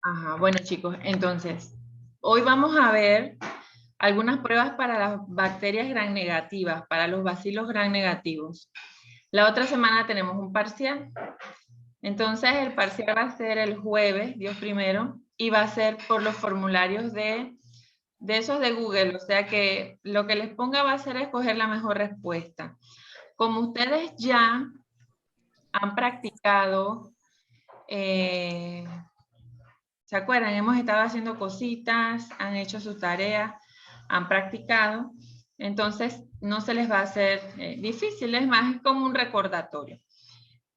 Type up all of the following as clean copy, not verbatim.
Ajá, bueno chicos, entonces, hoy vamos a ver algunas pruebas para las bacterias gram negativas, para los bacilos gram negativos. La otra semana tenemos un parcial. Entonces, el parcial va a ser el jueves, Dios primero, y va a ser por los formularios de esos de Google. O sea que lo que les ponga va a ser escoger la mejor respuesta. Como ustedes ya han practicado, ¿se acuerdan? Hemos estado haciendo cositas, han hecho sus tareas, han practicado, entonces no se les va a hacer difícil, es más, es como un recordatorio.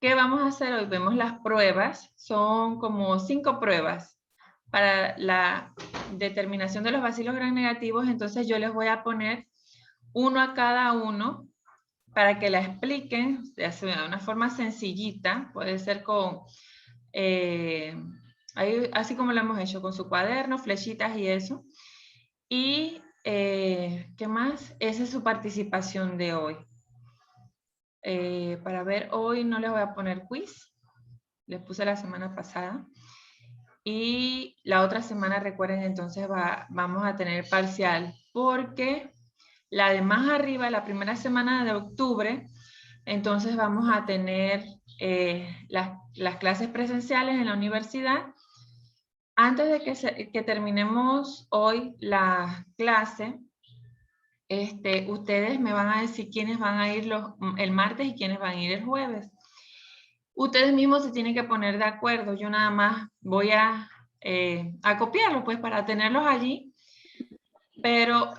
¿Qué vamos a hacer hoy? Vemos las pruebas, son como 5 pruebas para la determinación de los bacilos gram negativos, entonces yo les voy a poner uno a cada uno para que la expliquen de una forma sencillita, puede ser con... así como lo hemos hecho, con su cuaderno, flechitas y eso. Y, ¿qué más? Esa es su participación de hoy. Para ver, hoy no les voy a poner quiz, les puse la semana pasada. Y la otra semana, recuerden, entonces vamos a tener parcial, porque la de más arriba, la primera semana de octubre, entonces vamos a tener las clases presenciales en la universidad. Antes de que terminemos hoy la clase, ustedes me van a decir quiénes van a ir el martes y quiénes van a ir el jueves. Ustedes mismos se tienen que poner de acuerdo. Yo nada más voy a copiarlos, pues, para tenerlos allí. Pero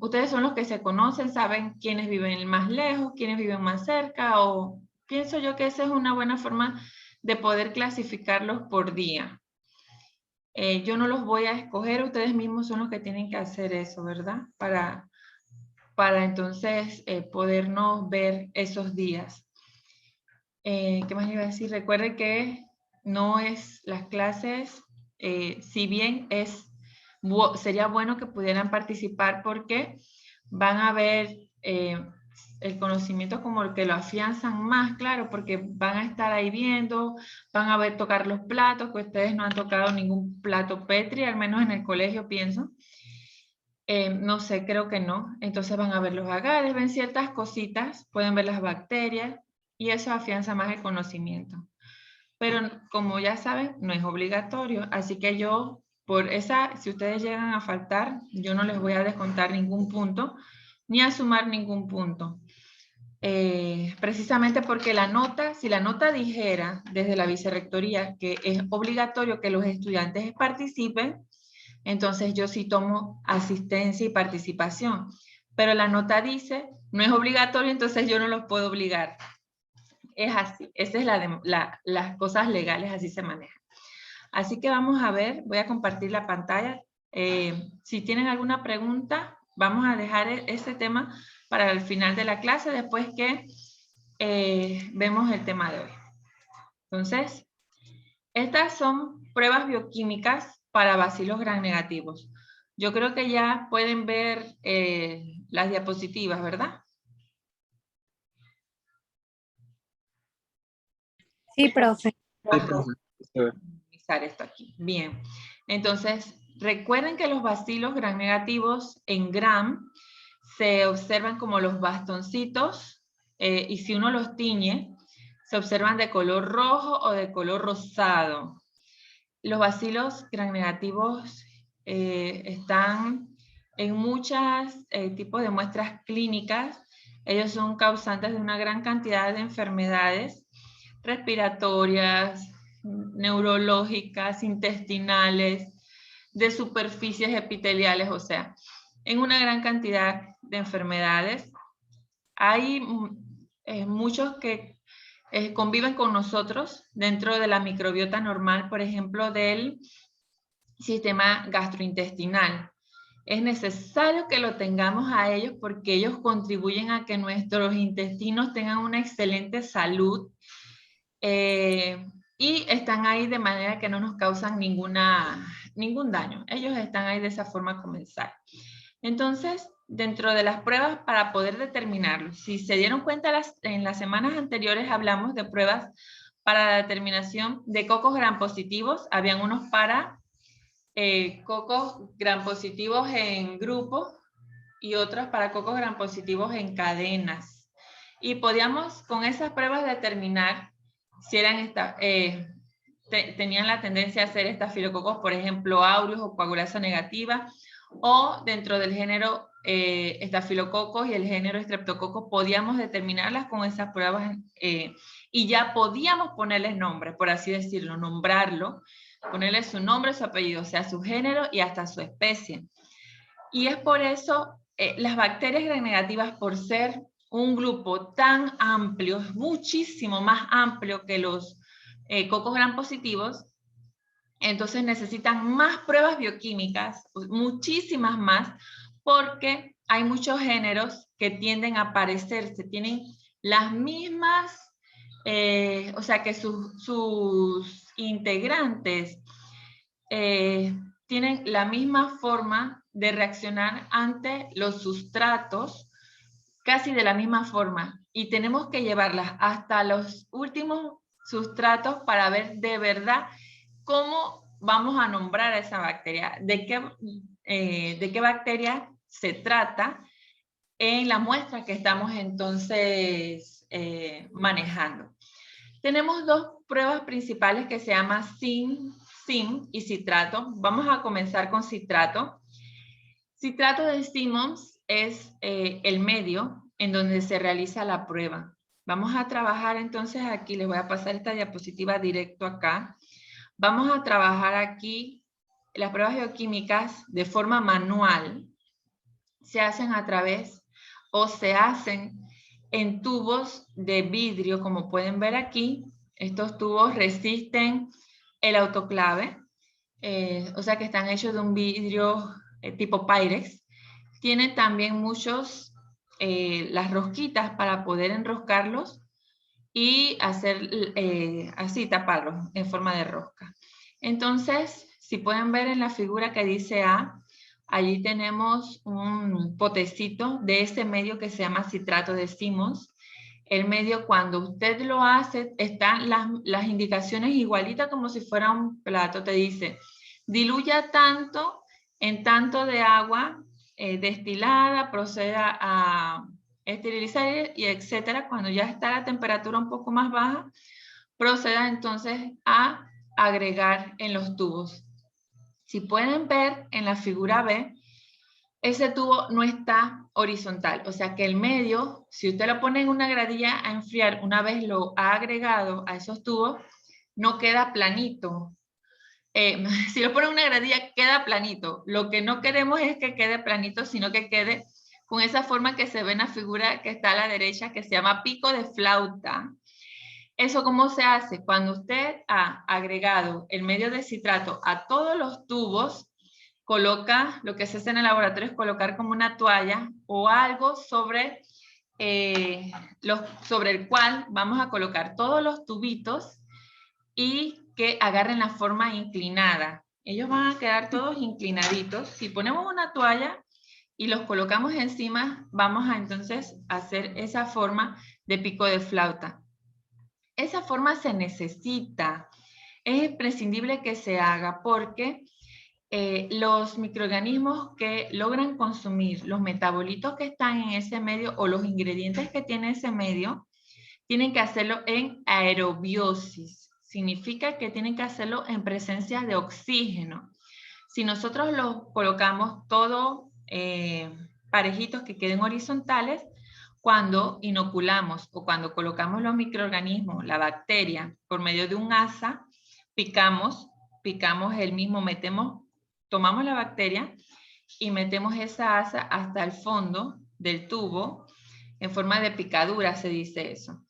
ustedes son los que se conocen, saben quiénes viven más lejos, quiénes viven más cerca, o pienso yo que esa es una buena forma de poder clasificarlos por día. Yo no los voy a escoger, ustedes mismos son los que tienen que hacer eso, ¿verdad? Para entonces podernos ver esos días. ¿Qué más iba a decir? Recuerde que no es las clases, si bien sería bueno que pudieran participar porque van a ver el conocimiento como el que lo afianzan más, claro, porque van a estar ahí viendo, van a ver tocar los platos, que ustedes no han tocado ningún plato Petri, al menos en el colegio pienso. No sé, creo que no. Entonces van a ver los agares, ven ciertas cositas, pueden ver las bacterias y eso afianza más el conocimiento. Pero como ya saben, no es obligatorio, así que yo, si ustedes llegan a faltar, yo no les voy a descontar ningún punto, ni a sumar ningún punto. Precisamente porque si la nota dijera desde la vicerrectoría que es obligatorio que los estudiantes participen, entonces yo sí tomo asistencia y participación. Pero la nota dice, no es obligatorio, entonces yo no los puedo obligar. Es así, esa es las cosas legales, así se manejan. Así que vamos a ver, voy a compartir la pantalla. Si tienen alguna pregunta, vamos a dejar ese tema para el final de la clase, después que vemos el tema de hoy. Entonces, estas son pruebas bioquímicas para bacilos gram negativos. Yo creo que ya pueden ver las diapositivas, ¿verdad? Sí, profe. Sí, profe. Utilizar esto aquí. Bien. Entonces, recuerden que los bacilos gram negativos en gram se observan como los bastoncitos y si uno los tiñe, se observan de color rojo o de color rosado. Los bacilos gram negativos están en muchos tipos de muestras clínicas. Ellos son causantes de una gran cantidad de enfermedades respiratorias, neurológicas, intestinales, de superficies epiteliales, o sea, en una gran cantidad de enfermedades. Hay muchos que conviven con nosotros dentro de la microbiota normal, por ejemplo, del sistema gastrointestinal. Es necesario que lo tengamos a ellos porque ellos contribuyen a que nuestros intestinos tengan una excelente salud y están ahí de manera que no nos causan ningún daño. Ellos están ahí de esa forma comensal. Entonces, dentro de las pruebas para poder determinarlo, si se dieron cuenta en las semanas anteriores hablamos de pruebas para la determinación de cocos gram positivos. Habían unos para cocos gram positivos en grupo y otros para cocos gram positivos en cadenas. Y podíamos con esas pruebas determinar si eran tenían la tendencia a ser estafilococos, por ejemplo, aureus o coagulasa negativa, o dentro del género estafilococos y el género estreptococos podíamos determinarlas con esas pruebas y ya podíamos ponerles nombre, por así decirlo, nombrarlo, ponerle su nombre, su apellido, o sea, su género y hasta su especie. Y es por eso las bacterias gram negativas, por ser un grupo tan amplio, muchísimo más amplio que los cocos gram positivos, entonces necesitan más pruebas bioquímicas, muchísimas más, porque hay muchos géneros que tienden a parecerse, tienen las mismas, o sea que sus integrantes tienen la misma forma de reaccionar ante los sustratos, casi de la misma forma, y tenemos que llevarlas hasta los últimos sustratos para ver de verdad cómo vamos a nombrar a esa bacteria, de qué bacteria se trata en la muestra que estamos entonces manejando. Tenemos dos pruebas principales que se llaman SIM y citrato. Vamos a comenzar con citrato. Citrato de Simmons es el medio en donde se realiza la prueba. Vamos a trabajar entonces aquí, les voy a pasar esta diapositiva directo acá. Vamos a trabajar aquí las pruebas bioquímicas de forma manual. Se hacen a través o se hacen en tubos de vidrio, como pueden ver aquí. Estos tubos resisten el autoclave, o sea que están hechos de un vidrio tipo Pyrex. Tienen también muchos, las rosquitas para poder enroscarlos y hacer así, taparlos en forma de rosca. Entonces, si pueden ver en la figura que dice A, allí tenemos un potecito de ese medio que se llama citrato de Simmons. El medio, cuando usted lo hace, están las indicaciones igualitas como si fuera un plato. Te dice, diluya tanto en tanto de agua destilada, proceda a esterilizar y etcétera. Cuando ya está la temperatura un poco más baja, proceda entonces a agregar en los tubos. Si pueden ver en la figura B, ese tubo no está horizontal, o sea que el medio, si usted lo pone en una gradilla a enfriar, una vez lo ha agregado a esos tubos, no queda planito. Si lo pone en una gradilla, queda planito. Lo que no queremos es que quede planito, sino que quede con esa forma que se ve en la figura que está a la derecha, que se llama pico de flauta. ¿Eso cómo se hace? Cuando usted ha agregado el medio de citrato a todos los tubos, coloca, lo que se hace en el laboratorio es colocar como una toalla o algo sobre el cual vamos a colocar todos los tubitos y que agarren la forma inclinada. Ellos van a quedar todos inclinaditos. Si ponemos una toalla y los colocamos encima, vamos a entonces hacer esa forma de pico de flauta. Esa forma se necesita, es imprescindible que se haga porque los microorganismos que logran consumir los metabolitos que están en ese medio o los ingredientes que tiene ese medio, tienen que hacerlo en aerobiosis. Significa que tienen que hacerlo en presencia de oxígeno. Si nosotros los colocamos todo parejitos que queden horizontales, cuando inoculamos o cuando colocamos los microorganismos, la bacteria, por medio de un asa, picamos el mismo, tomamos la bacteria y metemos esa asa hasta el fondo del tubo, en forma de picadura se dice eso.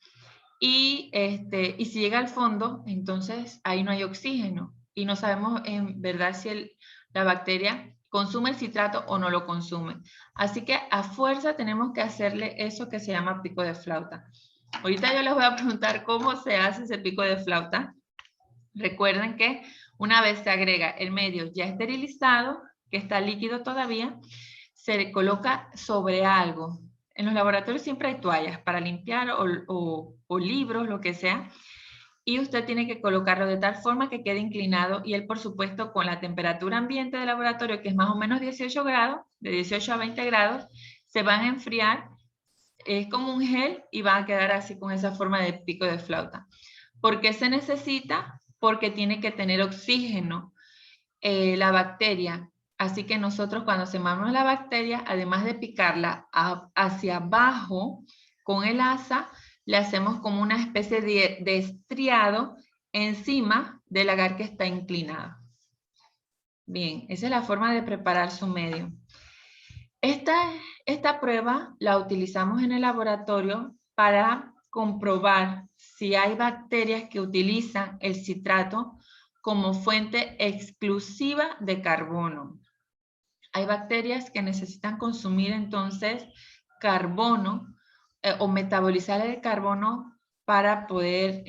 Y si llega al fondo, entonces ahí no hay oxígeno y no sabemos en verdad si la bacteria consume el citrato o no lo consume. Así que a fuerza tenemos que hacerle eso que se llama pico de flauta. Ahorita yo les voy a preguntar cómo se hace ese pico de flauta. Recuerden que una vez se agrega el medio ya esterilizado, que está líquido todavía, se coloca sobre algo. En los laboratorios siempre hay toallas para limpiar o libros, lo que sea. y usted tiene que colocarlo de tal forma que quede inclinado y él, por supuesto, con la temperatura ambiente del laboratorio, que es más o menos 18 grados, de 18 a 20 grados, se van a enfriar, es como un gel y van a quedar así con esa forma de pico de flauta. ¿Por qué se necesita? Porque tiene que tener oxígeno la bacteria. Así que nosotros cuando sembramos la bacteria, además de picarla hacia abajo con el asa, le hacemos como una especie de estriado encima del agar que está inclinado. Bien, esa es la forma de preparar su medio. Esta prueba la utilizamos en el laboratorio para comprobar si hay bacterias que utilizan el citrato como fuente exclusiva de carbono. Hay bacterias que necesitan consumir entonces carbono o metabolizar el carbono para poder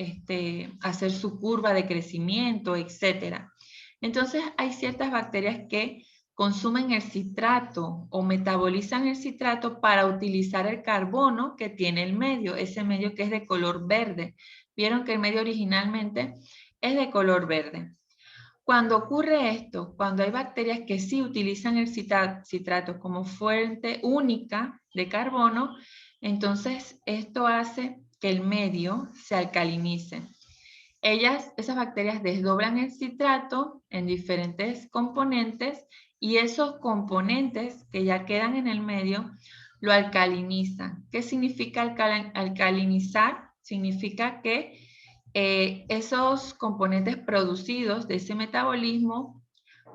hacer su curva de crecimiento, etc. Entonces hay ciertas bacterias que consumen el citrato o metabolizan el citrato para utilizar el carbono que tiene el medio, ese medio que es de color verde. Vieron que el medio originalmente es de color verde. Cuando ocurre esto, cuando hay bacterias que sí utilizan el citrato como fuente única de carbono, entonces esto hace que el medio se alcalinice. Esas bacterias desdoblan el citrato en diferentes componentes y esos componentes que ya quedan en el medio lo alcalinizan. ¿Qué significa alcalinizar? Significa que esos componentes producidos de ese metabolismo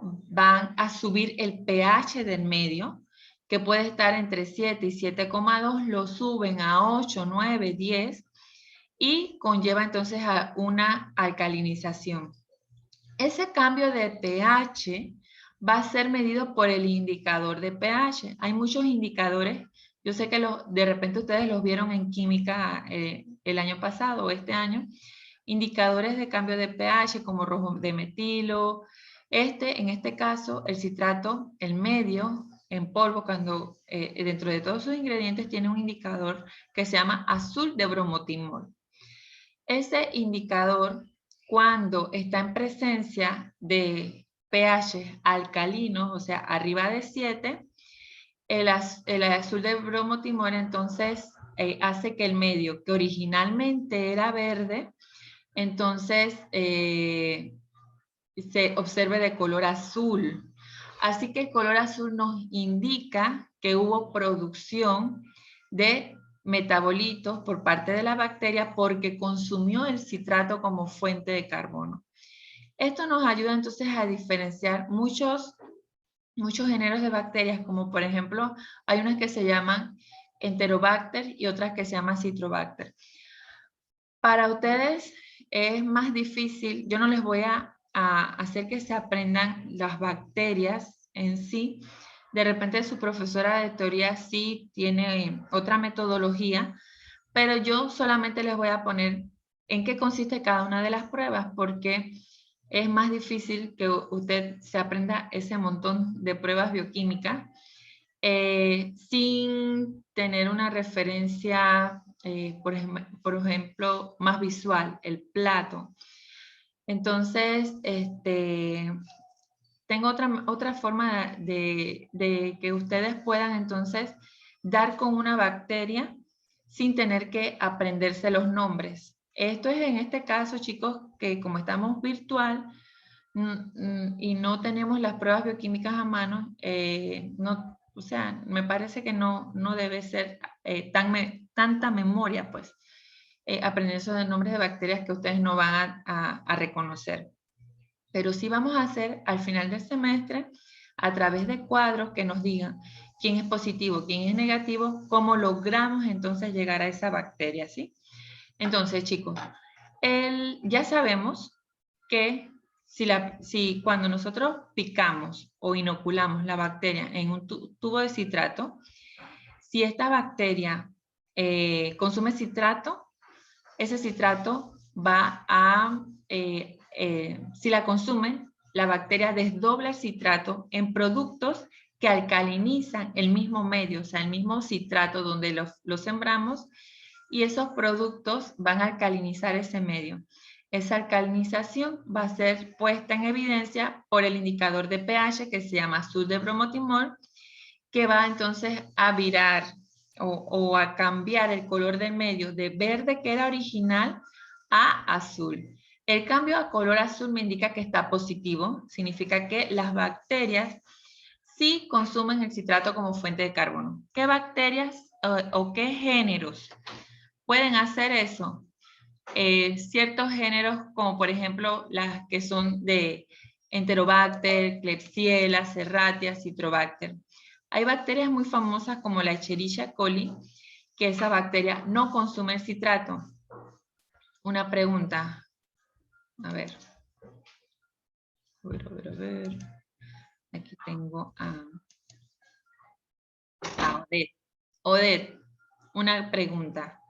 van a subir el pH del medio, que puede estar entre 7 y 7,2, lo suben a 8, 9, 10 y conlleva entonces a una alcalinización. Ese cambio de pH va a ser medido por el indicador de pH. Hay muchos indicadores. Yo sé que de repente ustedes los vieron en química el año pasado o este año. Indicadores de cambio de pH como rojo de metilo. En este caso, el citrato, el medio en polvo, cuando dentro de todos sus ingredientes tiene un indicador que se llama azul de bromotimol. Ese indicador, cuando está en presencia de pH alcalinos, o sea, arriba de 7, el azul de bromotimol entonces hace que el medio que originalmente era verde, entonces se observe de color azul. Así que el color azul nos indica que hubo producción de metabolitos por parte de la bacteria porque consumió el citrato como fuente de carbono. Esto nos ayuda entonces a diferenciar muchos géneros de bacterias, como por ejemplo, hay unas que se llaman Enterobacter y otras que se llaman Citrobacter. Para ustedes es más difícil, yo no les voy a hacer que se aprendan las bacterias en sí. De repente su profesora de teoría sí tiene otra metodología, pero yo solamente les voy a poner en qué consiste cada una de las pruebas, porque es más difícil que usted se aprenda ese montón de pruebas bioquímicas sin tener una referencia, por ejemplo, más visual, el plato. Entonces, tengo otra forma de que ustedes puedan entonces dar con una bacteria sin tener que aprenderse los nombres. Esto es en este caso, chicos, que como estamos virtual y no tenemos las pruebas bioquímicas a mano, o sea, me parece que no debe ser tanta memoria, pues, aprender esos nombres de bacterias que ustedes no van a reconocer. Pero sí vamos a hacer al final del semestre, a través de cuadros que nos digan quién es positivo, quién es negativo, cómo logramos entonces llegar a esa bacteria, ¿sí? Entonces, chicos, ya sabemos que si cuando nosotros picamos o inoculamos la bacteria en un tubo de citrato, si esta bacteria consume citrato, ese citrato va a, si la consume, la bacteria desdobla el citrato en productos que alcalinizan el mismo medio, o sea, el mismo citrato donde lo sembramos, y esos productos van a alcalinizar ese medio. esa alcalinización va a ser puesta en evidencia por el indicador de pH que se llama azul de bromotimol, que va entonces a virar o a cambiar el color del medio de verde que era original a azul. El cambio a color azul me indica que está positivo, significa que las bacterias sí consumen el citrato como fuente de carbono. ¿Qué bacterias o qué géneros pueden hacer eso? Ciertos géneros como por ejemplo las que son de Enterobacter, Klebsiella, Serratia, Citrobacter. Hay bacterias muy famosas como la Escherichia coli, que esa bacteria no consume el citrato. Una pregunta. A ver. A ver. Aquí tengo a Odette. Odette, una pregunta.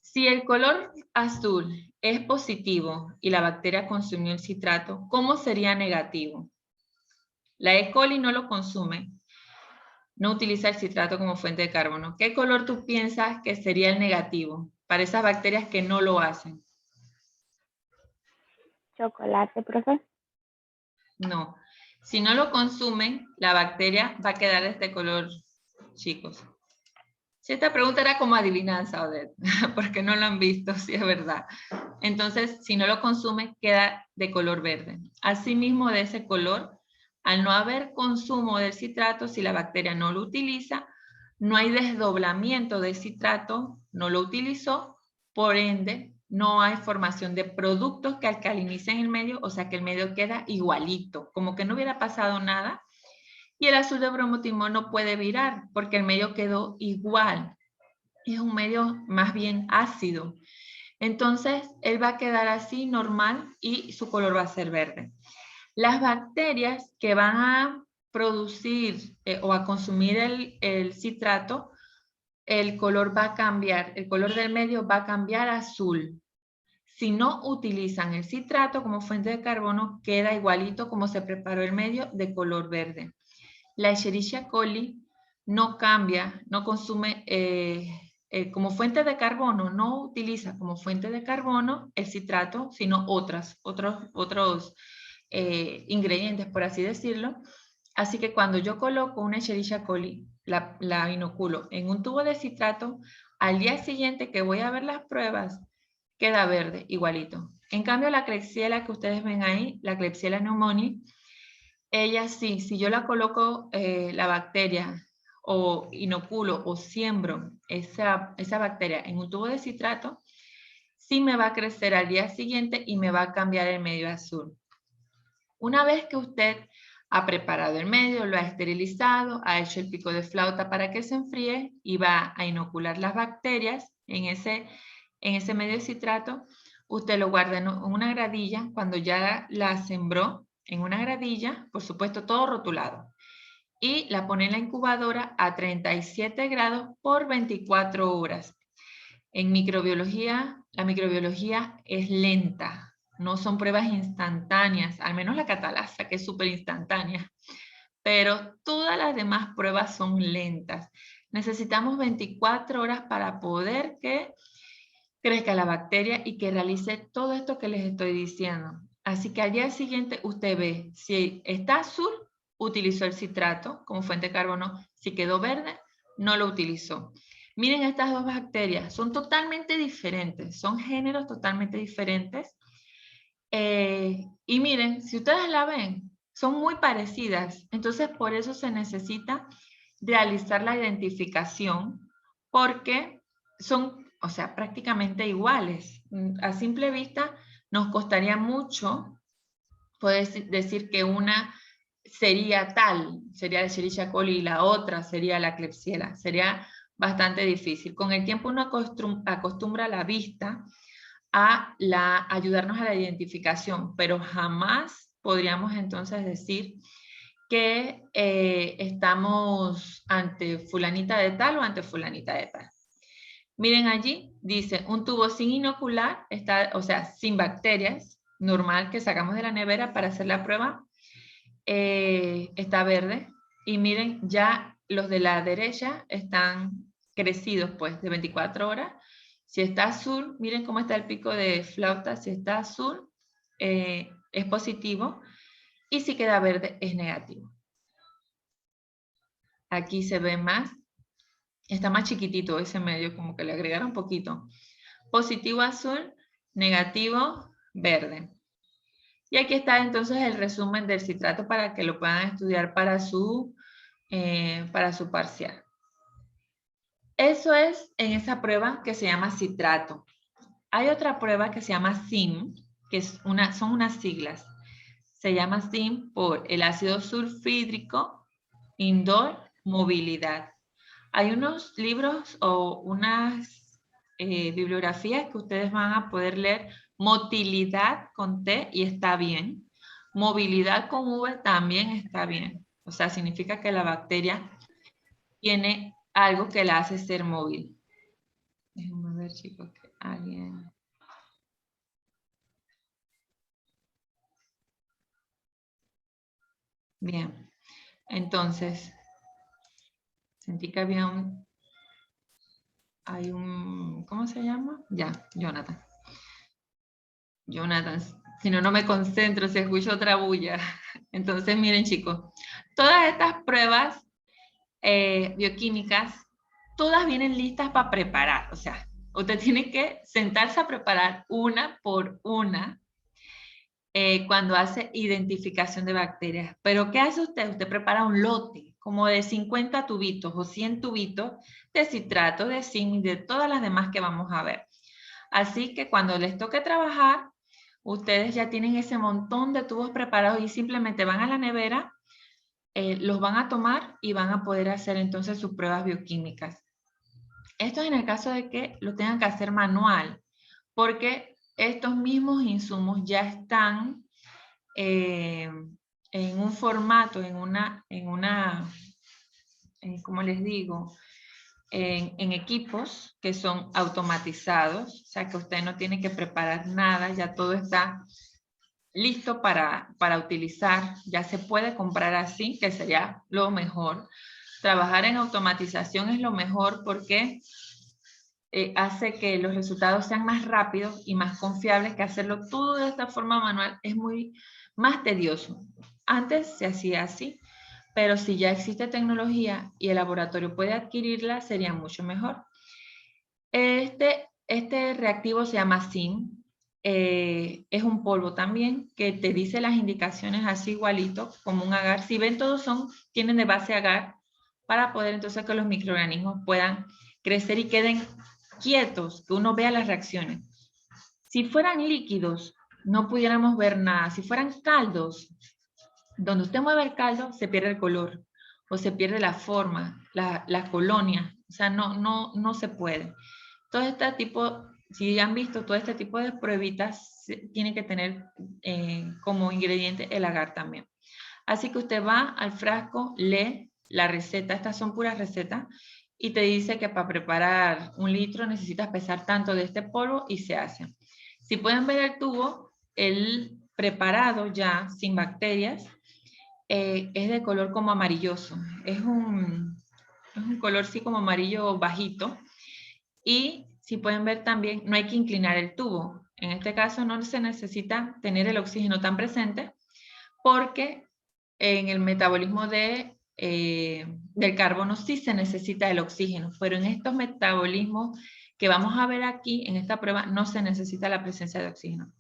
Si el color azul es positivo y la bacteria consumió el citrato, ¿cómo sería negativo? La E. coli no lo consume, no utiliza el citrato como fuente de carbono. ¿Qué color tú piensas que sería el negativo para esas bacterias que no lo hacen? Chocolate, profe. No. Si no lo consumen, la bacteria va a quedar de este color, chicos. Si esta pregunta era como adivinanza, Odette, porque no lo han visto, si es verdad. Entonces, si no lo consume, queda de color verde. Asimismo, de ese color, al no haber consumo del citrato, si la bacteria no lo utiliza, no hay desdoblamiento del citrato, no lo utilizó, por ende, no hay formación de productos que alcalinicen el medio, o sea que el medio queda igualito, como que no hubiera pasado nada. Y el azul de bromotimol no puede virar, porque el medio quedó igual. Es un medio más bien ácido. Entonces, él va a quedar así normal y su color va a ser verde. Las bacterias que van a producir o a consumir el citrato, el color va a cambiar, el color del medio va a cambiar a azul. Si no utilizan el citrato como fuente de carbono, queda igualito como se preparó el medio de color verde. La Escherichia coli no cambia, no consume como fuente de carbono, no utiliza como fuente de carbono el citrato, sino otros ingredientes, por así decirlo. Así que cuando yo coloco una Escherichia coli, la inoculo en un tubo de citrato, al día siguiente que voy a ver las pruebas, queda verde, igualito. En cambio, la Klebsiella que ustedes ven ahí, la Klebsiella pneumoniae, ella sí, si yo la coloco la bacteria o inoculo o siembro esa bacteria en un tubo de citrato, sí me va a crecer al día siguiente y me va a cambiar el medio azul. Una vez que usted ha preparado el medio, lo ha esterilizado, ha hecho el pico de flauta para que se enfríe y va a inocular las bacterias en ese medio de citrato, usted lo guarda en una gradilla. Cuando ya la sembró en una gradilla, por supuesto todo rotulado, y la pone en la incubadora a 37 grados por 24 horas. En microbiología, la microbiología es lenta, no son pruebas instantáneas, al menos la catalasa, que es súper instantánea, pero todas las demás pruebas son lentas. Necesitamos 24 horas para poder que crezca la bacteria y que realice todo esto que les estoy diciendo. Así que al día siguiente usted ve si está azul, utilizó el citrato como fuente de carbono. Si quedó verde, no lo utilizó. Miren estas dos bacterias, son totalmente diferentes, son géneros totalmente diferentes. Y miren, si ustedes la ven, son muy parecidas. Entonces, por eso se necesita realizar la identificación, porque son, o sea, prácticamente iguales. A simple vista, nos costaría mucho poder decir que una sería tal, sería la Escherichia coli y la otra sería la Klebsiella. Sería bastante difícil. Con el tiempo uno acostumbra la vista a ayudarnos a la identificación, pero jamás podríamos entonces decir que estamos ante fulanita de tal o ante fulanita de tal. Miren allí, dice, un tubo sin inocular, o sea, sin bacterias, normal que sacamos de la nevera para hacer la prueba, está verde. Y miren, ya los de la derecha están crecidos, pues, de 24 horas, Si está azul, miren cómo está el pico de flauta. Si está azul, es positivo. Y si queda verde, es negativo. Aquí se ve más. Está más chiquitito ese medio, como que le agregaron un poquito. Positivo azul, negativo verde. Y aquí está entonces el resumen del citrato para que lo puedan estudiar para su parcial. Eso es en esa prueba que se llama citrato. Hay otra prueba que se llama SIM, que son unas siglas. Se llama SIM por el ácido sulfídrico, indol, movilidad. Hay unos libros o unas bibliografías que ustedes van a poder leer. Motilidad con T y está bien. Movilidad con V también está bien. O sea, significa que la bacteria tiene algo que la hace ser móvil. Déjenme ver, chicos, que alguien... Bien, entonces, sentí que había ¿cómo se llama? Ya, Jonathan. Jonathan, si no, no me concentro, si escucho otra bulla. Entonces, miren, chicos, todas estas pruebas bioquímicas, todas vienen listas para preparar. O sea, usted tiene que sentarse a preparar una por una cuando hace identificación de bacterias. Pero, ¿qué hace usted? Usted prepara un lote, como de 50 tubitos o 100 tubitos de citrato, de zinc y de todas las demás que vamos a ver. Así que cuando les toque trabajar, ustedes ya tienen ese montón de tubos preparados y simplemente van a la nevera, los van a tomar y van a poder hacer entonces sus pruebas bioquímicas. Esto es en el caso de que lo tengan que hacer manual, porque estos mismos insumos ya están en un formato, ¿cómo les digo? En equipos que son automatizados, o sea que usted no tiene que preparar nada, ya todo está listo para utilizar, ya se puede comprar así, que sería lo mejor. Trabajar en automatización es lo mejor porque hace que los resultados sean más rápidos y más confiables, que hacerlo todo de esta forma manual es muy más tedioso. Antes se hacía así, pero si ya existe tecnología y el laboratorio puede adquirirla, sería mucho mejor. Este reactivo se llama SIM. Es un polvo también que te dice las indicaciones así igualito, como un agar. Si ven, todos tienen de base agar para poder entonces que los microorganismos puedan crecer y queden quietos, que uno vea las reacciones. Si fueran líquidos, no pudiéramos ver nada. Si fueran caldos, donde usted mueve el caldo, se pierde el color o se pierde la forma, la colonia. O sea, no se puede. Todo este tipo, si han visto todo este tipo de pruebitas, tiene que tener como ingrediente el agar también. Así que usted va al frasco, lee la receta, estas son puras recetas, y te dice que para preparar 1 litro necesitas pesar tanto de este polvo y se hace. Si pueden ver el tubo, el preparado ya sin bacterias, es de color como amarilloso. Es un color sí como amarillo bajito. Y si pueden ver también, no hay que inclinar el tubo. En este caso no se necesita tener el oxígeno tan presente porque en el metabolismo del carbono sí se necesita el oxígeno, pero en estos metabolismos que vamos a ver aquí, en esta prueba, no se necesita la presencia de oxígeno.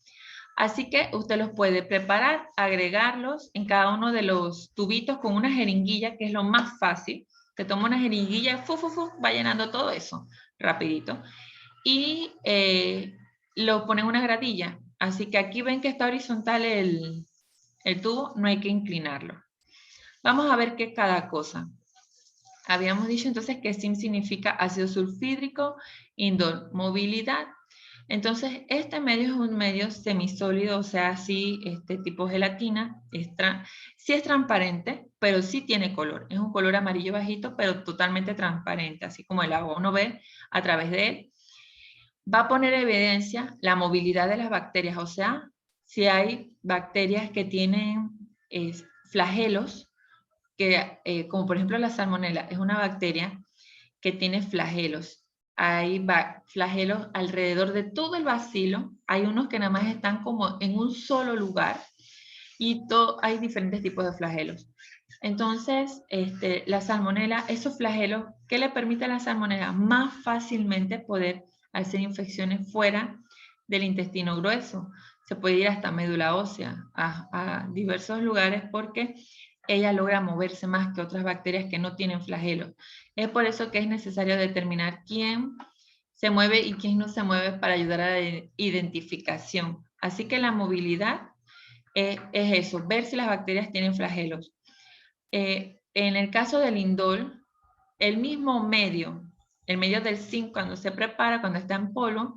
Así que usted los puede preparar, agregarlos en cada uno de los tubitos con una jeringuilla, que es lo más fácil. Te toma una jeringuilla, va llenando todo eso rapidito. Y lo pone en una gratilla. Así que aquí ven que está horizontal el tubo, no hay que inclinarlo. Vamos a ver qué es cada cosa. Habíamos dicho entonces que SIM significa ácido sulfídrico, indol, movilidad. Entonces, este medio es un medio semisólido, o sea, sí, tipo gelatina, sí es transparente, pero sí tiene color. Es un color amarillo bajito, pero totalmente transparente, así como el agua. Uno ve a través de él. Va a poner en evidencia la movilidad de las bacterias, o sea, si hay bacterias que tienen flagelos, como por ejemplo la salmonela, es una bacteria que tiene flagelos. hay flagelos alrededor de todo el bacilo. Hay unos que nada más están como en un solo lugar y hay diferentes tipos de flagelos. Entonces, la salmonela, esos flagelos, ¿qué le permite a la salmonela? Más fácilmente poder hacer infecciones fuera del intestino grueso. Se puede ir hasta médula ósea, a diversos lugares, porque ella logra moverse más que otras bacterias que no tienen flagelos. Es por eso que es necesario determinar quién se mueve y quién no se mueve para ayudar a la identificación. Así que la movilidad es eso, ver si las bacterias tienen flagelos. En el caso del indol, el mismo medio, el medio del zinc cuando se prepara, cuando está en polvo,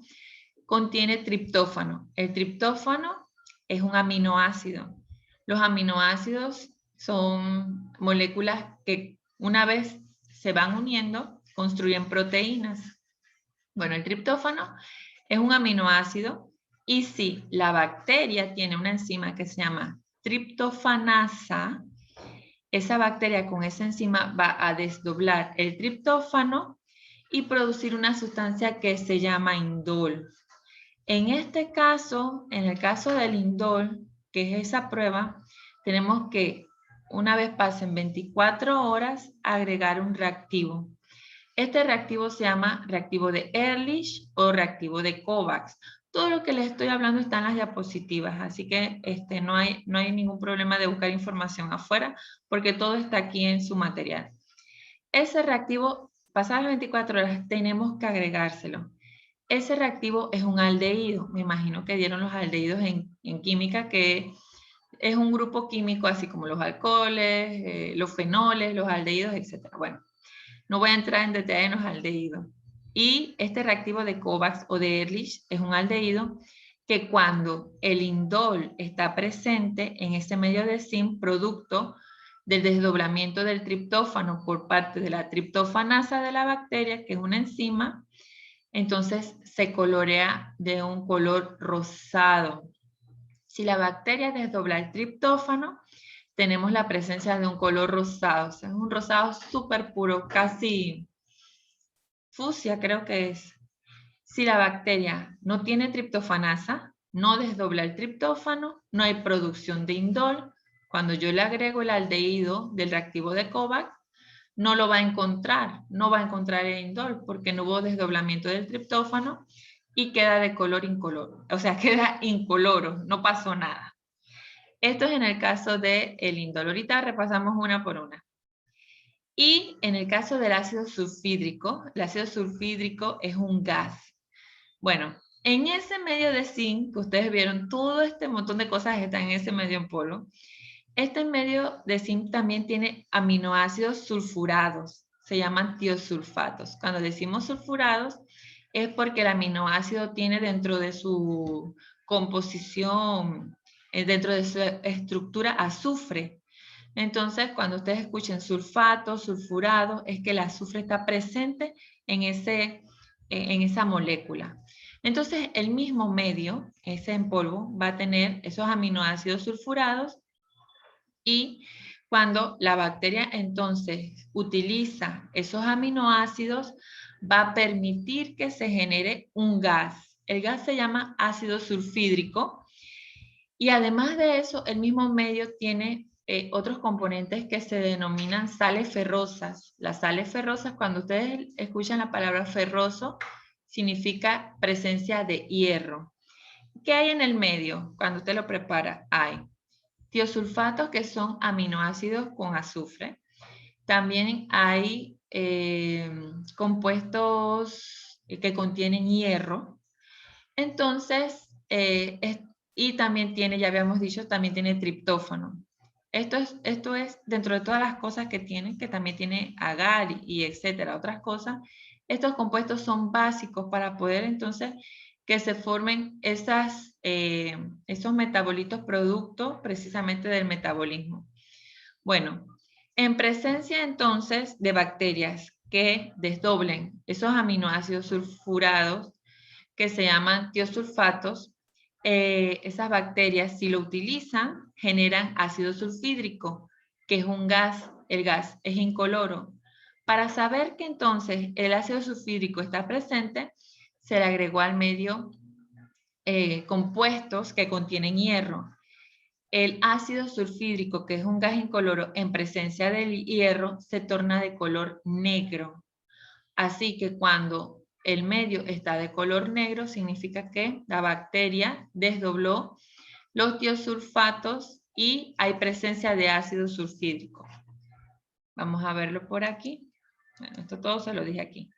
contiene triptófano. El triptófano es un aminoácido. Los aminoácidos son moléculas que una vez se van uniendo, construyen proteínas. Bueno, el triptófano es un aminoácido y si la bacteria tiene una enzima que se llama triptofanasa, esa bacteria con esa enzima va a desdoblar el triptófano y producir una sustancia que se llama indol. En este caso, en el caso del indol, que es esa prueba, tenemos que, una vez pasen 24 horas, agregar un reactivo. Este reactivo se llama reactivo de Ehrlich o reactivo de COVAX. Todo lo que les estoy hablando está en las diapositivas, así que no hay ningún problema de buscar información afuera, porque todo está aquí en su material. Ese reactivo, pasadas las 24 horas, tenemos que agregárselo. Ese reactivo es un aldehído. Me imagino que dieron los aldehídos en química, que es un grupo químico así como los alcoholes, los fenoles, los aldehídos, etc. Bueno, no voy a entrar en detalle en los aldehídos. Y este reactivo de COVAX o de Ehrlich es un aldehído que cuando el indol está presente en ese medio de zinc, producto del desdoblamiento del triptófano por parte de la triptofanasa de la bacteria, que es una enzima, entonces se colorea de un color rosado. Si la bacteria desdobla el triptófano, tenemos la presencia de un color rosado. O sea, es un rosado súper puro, casi fucsia creo que es. Si la bacteria no tiene triptofanasa, no desdobla el triptófano, no hay producción de indol. Cuando yo le agrego el aldehído del reactivo de COVAX, no lo va a encontrar, no va a encontrar el indol porque no hubo desdoblamiento del triptófano y queda de color incoloro, o sea, queda incoloro, no pasó nada. Esto es en el caso del indol. Ahorita repasamos una por una. Y en el caso del ácido sulfídrico, el ácido sulfídrico es un gas. Bueno, en ese medio de zinc, que ustedes vieron, todo este montón de cosas están en ese medio en polvo. Este medio de zinc también tiene aminoácidos sulfurados, se llaman tiosulfatos. Cuando decimos sulfurados es porque el aminoácido tiene dentro de su composición, dentro de su estructura, azufre. Entonces, cuando ustedes escuchen sulfato, sulfurado, es que el azufre está presente en esa molécula. Entonces, el mismo medio, ese en polvo, va a tener esos aminoácidos sulfurados. Y cuando la bacteria entonces utiliza esos aminoácidos, va a permitir que se genere un gas. El gas se llama ácido sulfídrico y además de eso, el mismo medio tiene otros componentes que se denominan sales ferrosas. Las sales ferrosas, cuando ustedes escuchan la palabra ferroso, significa presencia de hierro. ¿Qué hay en el medio cuando usted lo prepara? Hay tiosulfatos, que son aminoácidos con azufre. También hay compuestos que contienen hierro. Entonces, y también tiene, ya habíamos dicho, también tiene triptófano. Esto es dentro de todas las cosas que tiene, que también tiene agar y etcétera, otras cosas. Estos compuestos son básicos para poder entonces que se formen esos metabolitos producto precisamente del metabolismo. Bueno, en presencia entonces de bacterias que desdoblen esos aminoácidos sulfurados que se llaman tiosulfatos, esas bacterias, si lo utilizan, generan ácido sulfídrico, que es un gas. El gas es incoloro. Para saber que entonces el ácido sulfídrico está presente, se le agregó al medio compuestos que contienen hierro. El ácido sulfídrico, que es un gas incoloro, en presencia del hierro, se torna de color negro. Así que cuando el medio está de color negro, significa que la bacteria desdobló los tiosulfatos y hay presencia de ácido sulfídrico. Vamos a verlo por aquí. Bueno, esto todo se lo dije aquí.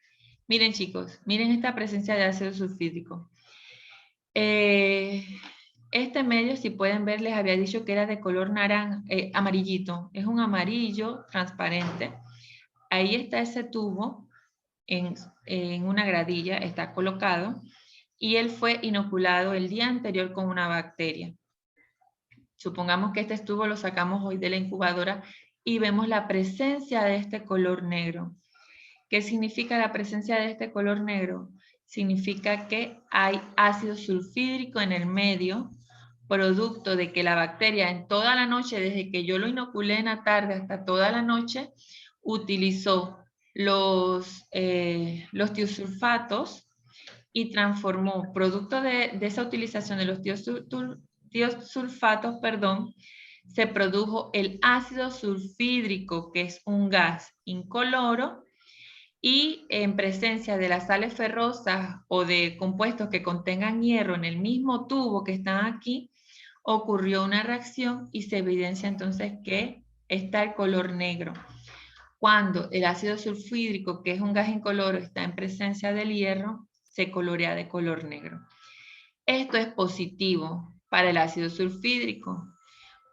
Miren, chicos, miren esta presencia de ácido sulfídrico. Este medio, si pueden ver, les había dicho que era de color naranja, amarillito. Es un amarillo transparente. Ahí está ese tubo en una gradilla, está colocado. Y él fue inoculado el día anterior con una bacteria. Supongamos que este tubo lo sacamos hoy de la incubadora y vemos la presencia de este color negro. ¿Qué significa la presencia de este color negro? Significa que hay ácido sulfídrico en el medio, producto de que la bacteria en toda la noche, desde que yo lo inoculé en la tarde hasta toda la noche, utilizó los tiosulfatos y transformó, producto de esa utilización de los tiosulfatos, se produjo el ácido sulfídrico, que es un gas incoloro, y en presencia de las sales ferrosas o de compuestos que contengan hierro en el mismo tubo que están aquí, ocurrió una reacción y se evidencia entonces que está el color negro. Cuando el ácido sulfídrico, que es un gas incoloro, está en presencia del hierro, se colorea de color negro. Esto es positivo para el ácido sulfídrico.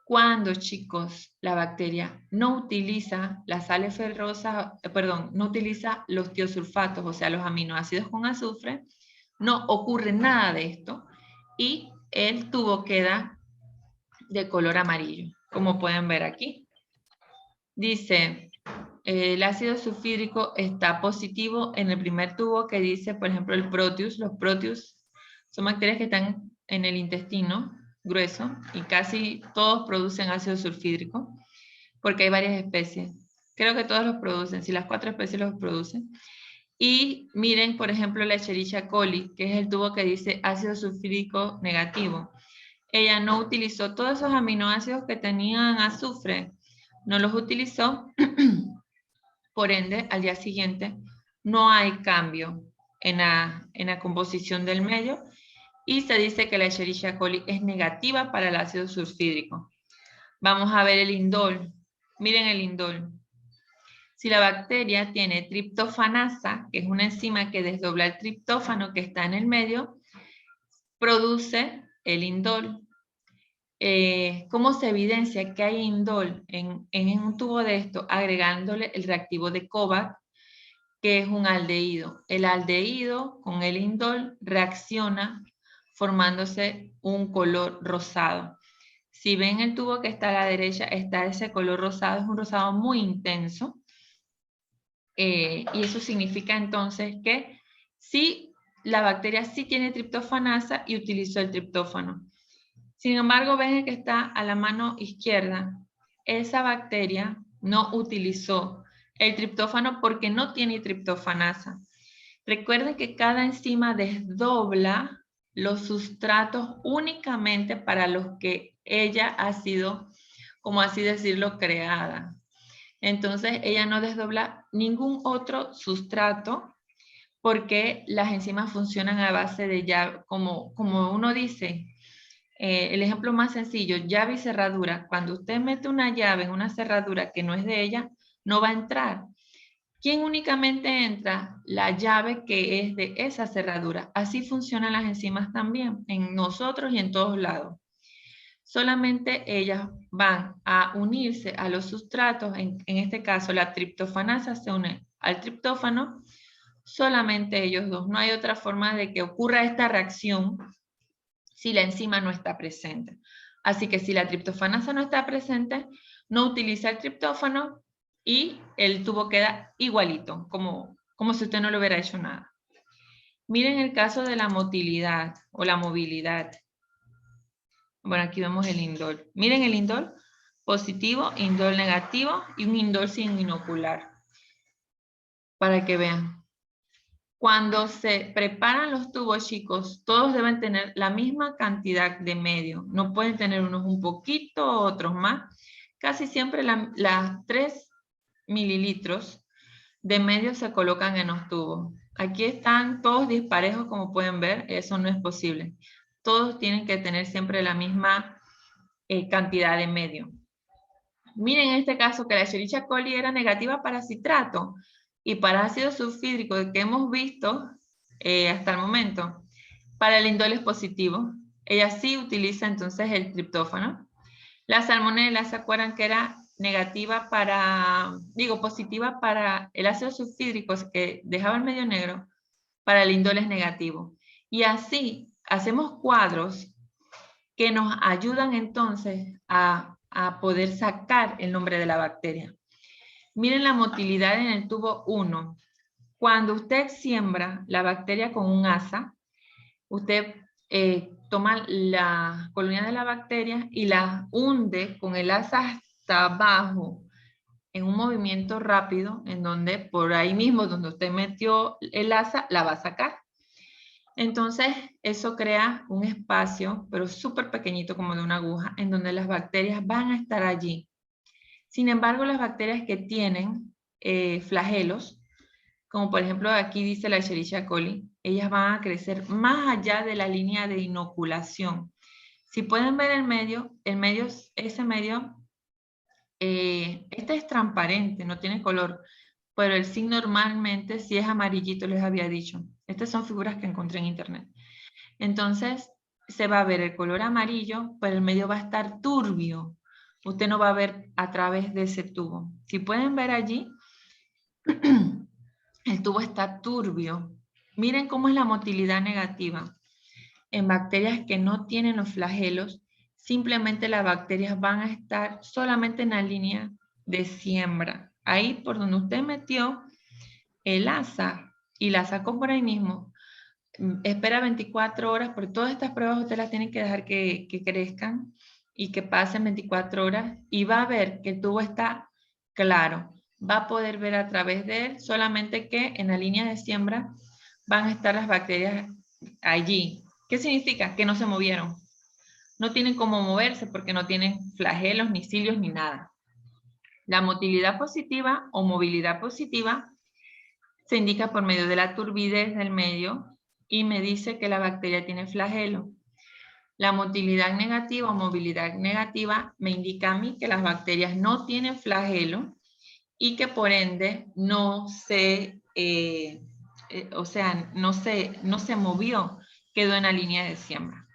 Cuando, chicos, la bacteria no utiliza las sales ferrosas, no utiliza los tiosulfatos, o sea, los aminoácidos con azufre, no ocurre nada de esto y el tubo queda de color amarillo, como pueden ver aquí. Dice, el ácido sulfídrico está positivo en el primer tubo que dice, por ejemplo, el Proteus. Los Proteus son bacterias que están en el intestino grueso y casi todos producen ácido sulfídrico porque hay varias especies. Creo que todos los producen, si las 4 especies los producen. Y miren, por ejemplo, la Escherichia coli, que es el tubo que dice ácido sulfídrico negativo. Ella no utilizó todos esos aminoácidos que tenían azufre, no los utilizó, por ende, al día siguiente no hay cambio en la composición del medio y se dice que la Escherichia coli es negativa para el ácido sulfídrico. Vamos a ver el indol. Miren el indol. Si la bacteria tiene triptofanasa, que es una enzima que desdobla el triptófano que está en el medio, produce el indol. ¿Cómo se evidencia que hay indol en un tubo de esto? Agregándole el reactivo de Kovac, que es un aldehído. El aldehído con el indol reacciona formándose un color rosado. Si ven el tubo que está a la derecha, está ese color rosado, es un rosado muy intenso. Y eso significa entonces que sí, la bacteria sí tiene triptofanasa y utilizó el triptófano. Sin embargo, ven que está a la mano izquierda. Esa bacteria no utilizó el triptófano porque no tiene triptofanasa. Recuerden que cada enzima desdobla los sustratos únicamente para los que ella ha sido, como así decirlo, creada. Entonces, ella no desdobla ningún otro sustrato porque las enzimas funcionan a base de llave, como uno dice, el ejemplo más sencillo, llave y cerradura. Cuando usted mete una llave en una cerradura que no es de ella, no va a entrar. ¿Quién únicamente entra? La llave que es de esa cerradura. Así funcionan las enzimas también, en nosotros y en todos lados. Solamente ellas van a unirse a los sustratos, en este caso la triptofanasa se une al triptófano, solamente ellos dos. No hay otra forma de que ocurra esta reacción si la enzima no está presente. Así que si la triptofanasa no está presente, no utiliza el triptófano y el tubo queda igualito, como si usted no le hubiera hecho nada. Miren el caso de la motilidad o la movilidad. Bueno, aquí vemos el indol. Miren el indol positivo, indol negativo y un indol sin inocular. para que vean. Cuando se preparan los tubos, chicos, todos deben tener la misma cantidad de medio. No pueden tener unos un poquito, otros más. Casi siempre las 3 mililitros de medio se colocan en los tubos. Aquí están todos disparejos, como pueden ver. Eso no es posible. Todos tienen que tener siempre la misma cantidad de medio. Miren en este caso que la Escherichia coli era negativa para citrato y para ácido sulfídrico que hemos visto hasta el momento. Para el indol es positivo. Ella sí utiliza entonces el triptófano. La salmonela, ¿se acuerdan que era negativa para, positiva para el ácido sulfídrico que dejaba el medio negro? Para el indol es negativo. Y así hacemos cuadros que nos ayudan entonces a poder sacar el nombre de la bacteria. Miren la motilidad en el tubo 1. Cuando usted siembra la bacteria con un asa, usted toma la colonia de la bacteria y la hunde con el asa hasta abajo en un movimiento rápido, en donde por ahí mismo donde usted metió el asa, la va a sacar. Entonces, eso crea un espacio, pero súper pequeñito como de una aguja, en donde las bacterias van a estar allí. Sin embargo, las bacterias que tienen flagelos, como por ejemplo aquí dice la Escherichia coli, ellas van a crecer más allá de la línea de inoculación. Si pueden ver ese medio, este es transparente, no tiene color, pero el zinc normalmente sí es amarillito, les había dicho. Estas son figuras que encontré en internet. Entonces, se va a ver el color amarillo, pero el medio va a estar turbio. Usted no va a ver a través de ese tubo. Si pueden ver allí, el tubo está turbio. Miren cómo es la motilidad negativa. En bacterias que no tienen los flagelos, simplemente las bacterias van a estar solamente en la línea de siembra. Ahí por donde usted metió el asa y la sacó por ahí mismo, espera 24 horas, porque todas estas pruebas usted las tiene que dejar que crezcan y que pasen 24 horas y va a ver que el tubo está claro. Va a poder ver a través de él, solamente que en la línea de siembra van a estar las bacterias allí. ¿Qué significa? Que no se movieron. No tienen cómo moverse porque no tienen flagelos, ni cilios, ni nada. La motilidad positiva o movilidad positiva se indica por medio de la turbidez del medio y me dice que la bacteria tiene flagelo. La motilidad negativa o movilidad negativa me indica a mí que las bacterias no tienen flagelo y que por ende no se movió, quedó en la línea de siembra.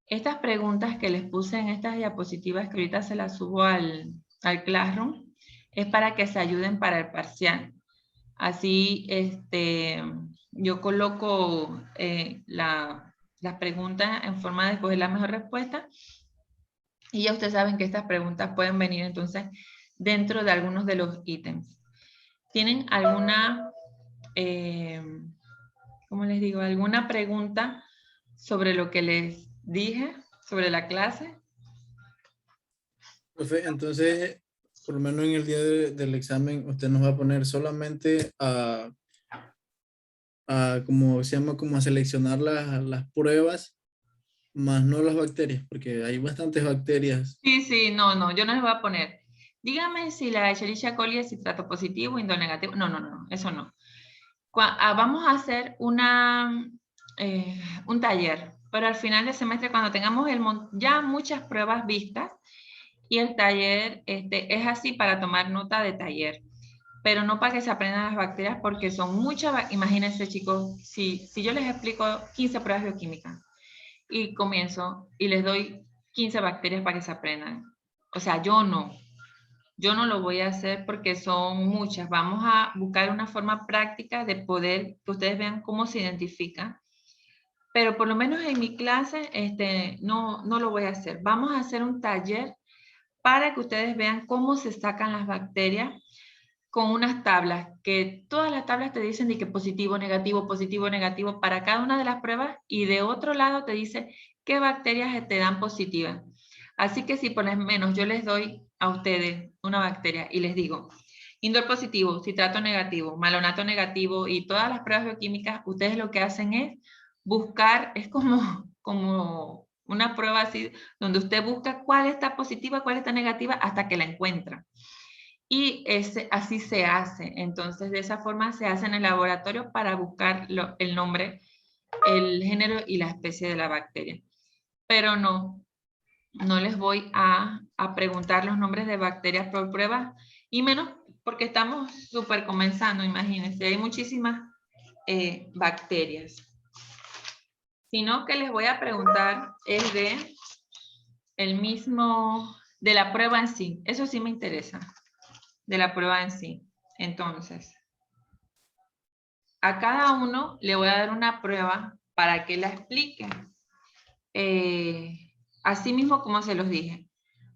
Estas preguntas que les puse en estas diapositivas, que ahorita se las subo al Classroom, es para que se ayuden para el parcial. Así, yo coloco las preguntas en forma de escoger la mejor respuesta. Y ya ustedes saben que estas preguntas pueden venir entonces dentro de algunos de los ítems. ¿Tienen alguna, cómo les digo, alguna pregunta sobre lo que les dije, sobre la clase? Profe, entonces, por lo menos en el día del examen, usted nos va a poner solamente como se llama, como a seleccionar las pruebas, más no las bacterias, porque hay bastantes bacterias. Sí, no, yo no les voy a poner. Dígame si la Escherichia coli es citrato positivo, indol negativo. No, eso no. Vamos a hacer un taller, pero al final del semestre, cuando tengamos ya muchas pruebas vistas, y el taller es así para tomar nota de taller, pero no para que se aprendan las bacterias, porque son muchas. Imagínense, chicos, si yo les explico 15 pruebas bioquímicas y comienzo y les doy 15 bacterias para que se aprendan. O sea, yo no lo voy a hacer porque son muchas. Vamos a buscar una forma práctica de poder que ustedes vean cómo se identifican. Pero por lo menos en mi clase no lo voy a hacer. Vamos a hacer un taller para que ustedes vean cómo se sacan las bacterias con unas tablas, que todas las tablas te dicen de que positivo, negativo para cada una de las pruebas, y de otro lado te dice qué bacterias te dan positivas. Así que si por lo menos yo les doy a ustedes una bacteria y les digo Indol positivo, citrato negativo, malonato negativo y todas las pruebas bioquímicas, ustedes lo que hacen es buscar, es como una prueba así, donde usted busca cuál está positiva, cuál está negativa, hasta que la encuentra. Y así se hace. Entonces, de esa forma se hace en el laboratorio para buscar el nombre, el género y la especie de la bacteria. Pero no les voy a preguntar los nombres de bacterias por prueba, y menos porque estamos súper comenzando, imagínense, hay muchísimas bacterias. Sino que les voy a preguntar es de la prueba en sí. Eso sí me interesa, de la prueba en sí. Entonces, a cada uno le voy a dar una prueba para que la explique. Así mismo como se los dije.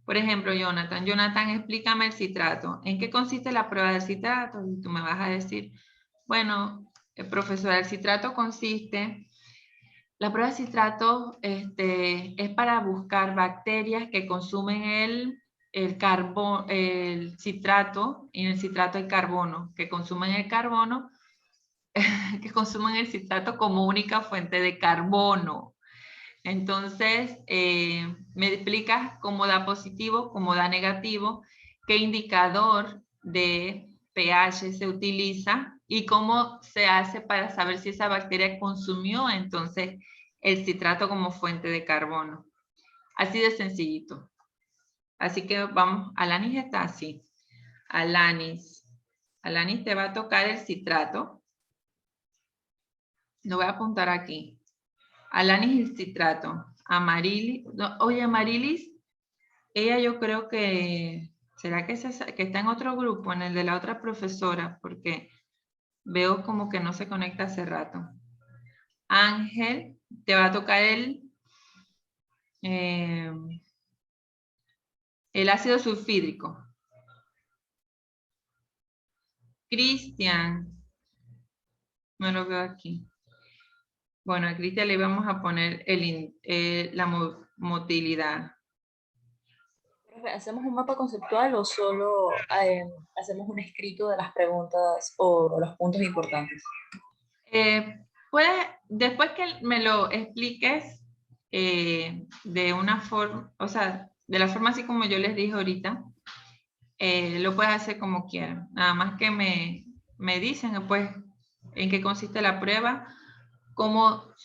Por ejemplo, Jonathan, explícame el citrato. ¿En qué consiste la prueba del citrato? Y tú me vas a decir, bueno, profesor, el citrato consiste... La prueba de citrato es para buscar bacterias que consumen el citrato, y en el citrato hay carbono, que consumen el carbono, que consumen el citrato como única fuente de carbono. Entonces, me explicas cómo da positivo, cómo da negativo, qué indicador de pH se utiliza y cómo se hace para saber si esa bacteria consumió entonces el citrato como fuente de carbono. Así de sencillito. Así que vamos, Alanis está así. Alanis te va a tocar el citrato. Lo voy a apuntar aquí. Alanis el citrato. Amarilis, no, oye, Amarilis, ella yo creo que, ¿será que está en otro grupo, en el de la otra profesora? Porque veo como que no se conecta hace rato. Ángel, te va a tocar el ácido sulfídrico. Cristian, no lo veo aquí. Bueno, a Cristian le vamos a poner la motilidad. ¿Hacemos un mapa conceptual o solo hacemos un escrito de las preguntas o los puntos importantes? Después que me lo expliques de una forma, o sea, de la forma así como yo les dije ahorita, lo puedes hacer como quieran. Nada más que me dicen, pues, en qué consiste la prueba, cómo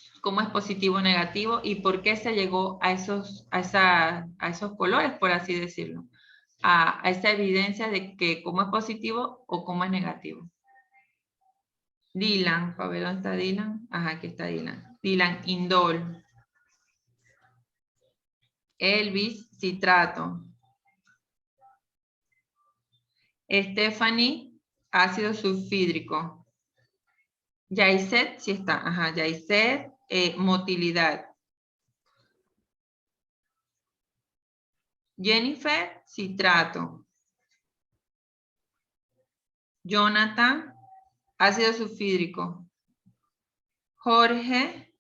es positivo o negativo y por qué se llegó a esos colores, por así decirlo. A esa evidencia de que cómo es positivo o cómo es negativo. Dylan, a ver dónde está Dylan. Ajá, aquí está Dylan. Dylan, indol. Elvis, citrato. Stephanie, ácido sulfídrico. Yaiset, sí está. Ajá, Yaiset, motilidad. Jennifer, citrato. Jonathan, ácido sulfídrico. Jorge,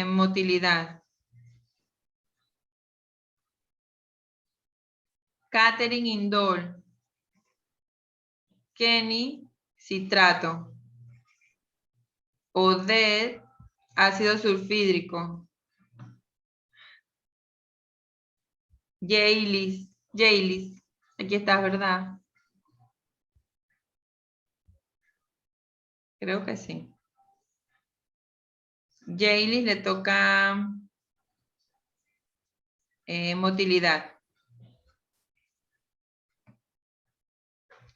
motilidad. Catherine, indol. Kenny, citrato. Odette, ácido sulfídrico. Jaylis, aquí está, ¿verdad? Creo que sí. Jaylis le toca motilidad.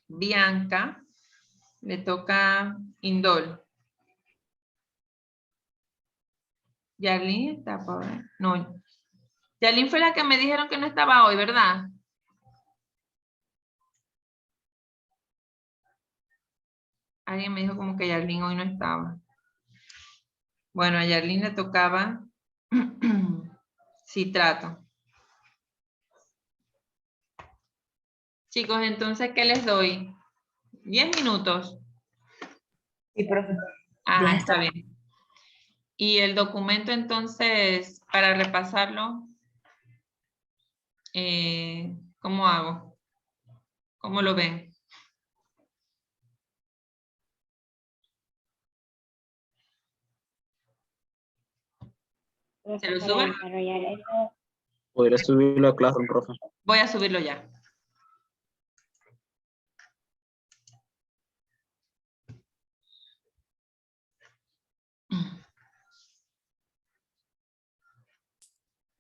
Bianca le toca indol. Yarlene está para ver. No. Yarlene fue la que me dijeron que no estaba hoy, ¿verdad? Alguien me dijo como que Yarlene hoy no estaba. Bueno, a Yarlene le tocaba citrato. Chicos, entonces, ¿qué les doy? 10 minutos. Sí, profe. Ah, está bien. Y el documento, entonces, para repasarlo, ¿cómo hago? ¿Cómo lo ven? ¿Se lo Para suben? desarrollar eso, ¿Podría subirlo a Classroom, profe? Voy a subirlo ya.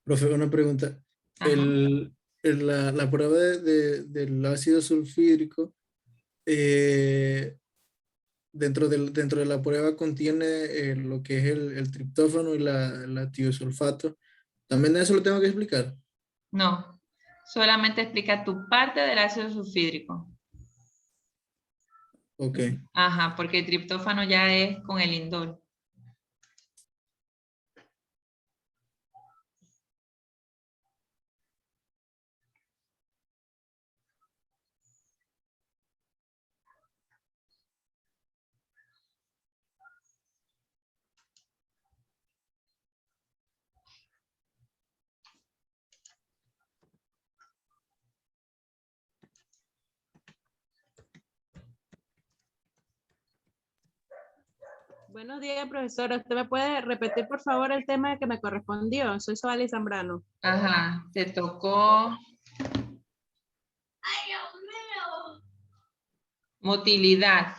Profe, una pregunta. Ajá. La prueba del ácido sulfídrico, dentro de la prueba contiene lo que es el triptófano y la tiosulfato. ¿También eso lo tengo que explicar? No, solamente explica tu parte del ácido sulfídrico. Ok. Ajá, porque el triptófano ya es con el indol. Buenos días, profesora. ¿Usted me puede repetir, por favor, el tema que me correspondió? Soy Soali Zambrano. Ajá, te tocó motilidad.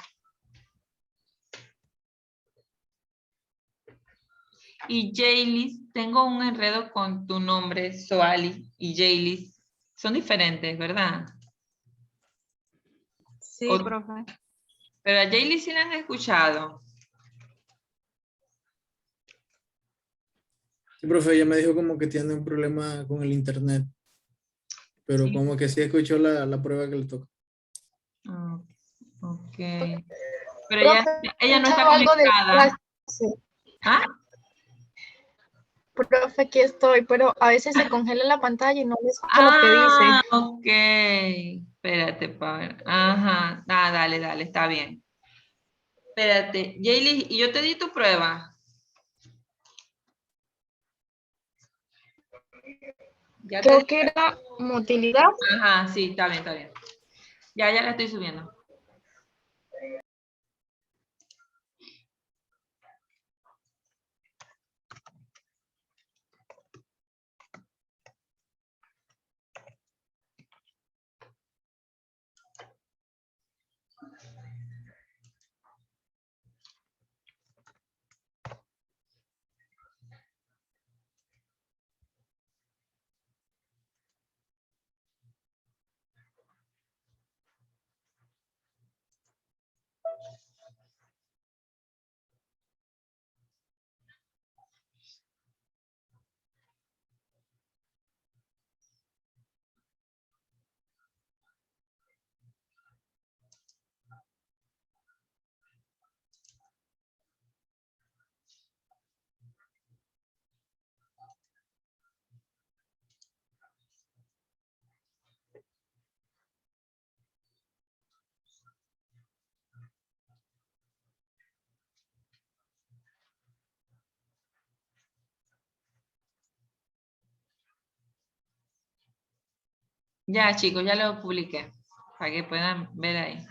Y Jaylis, tengo un enredo con tu nombre, Soali y Jaylis. Son diferentes, ¿verdad? Sí, O- profe. Pero a Jaylis sí la han escuchado. Sí, profe, ella me dijo como que tiene un problema con el internet, pero Sí. como que sí escuchó la prueba que le tocó. Ah, ok. Pero Profe, ella no está escuchado algo de la conectada. clase. ¿Ah? Profe, aquí estoy, pero a veces se congela la pantalla y no le escucho lo que dice. Ah, ok. Espérate, para ver. Ajá. Ah, dale, dale, está bien. Espérate, Jaylee, ¿y yo te di tu prueba? Ya te Creo di. que era motilidad. Ajá, sí, está bien, está bien. Ya la estoy subiendo. Ya, chicos, ya lo publiqué. Para que puedan ver ahí.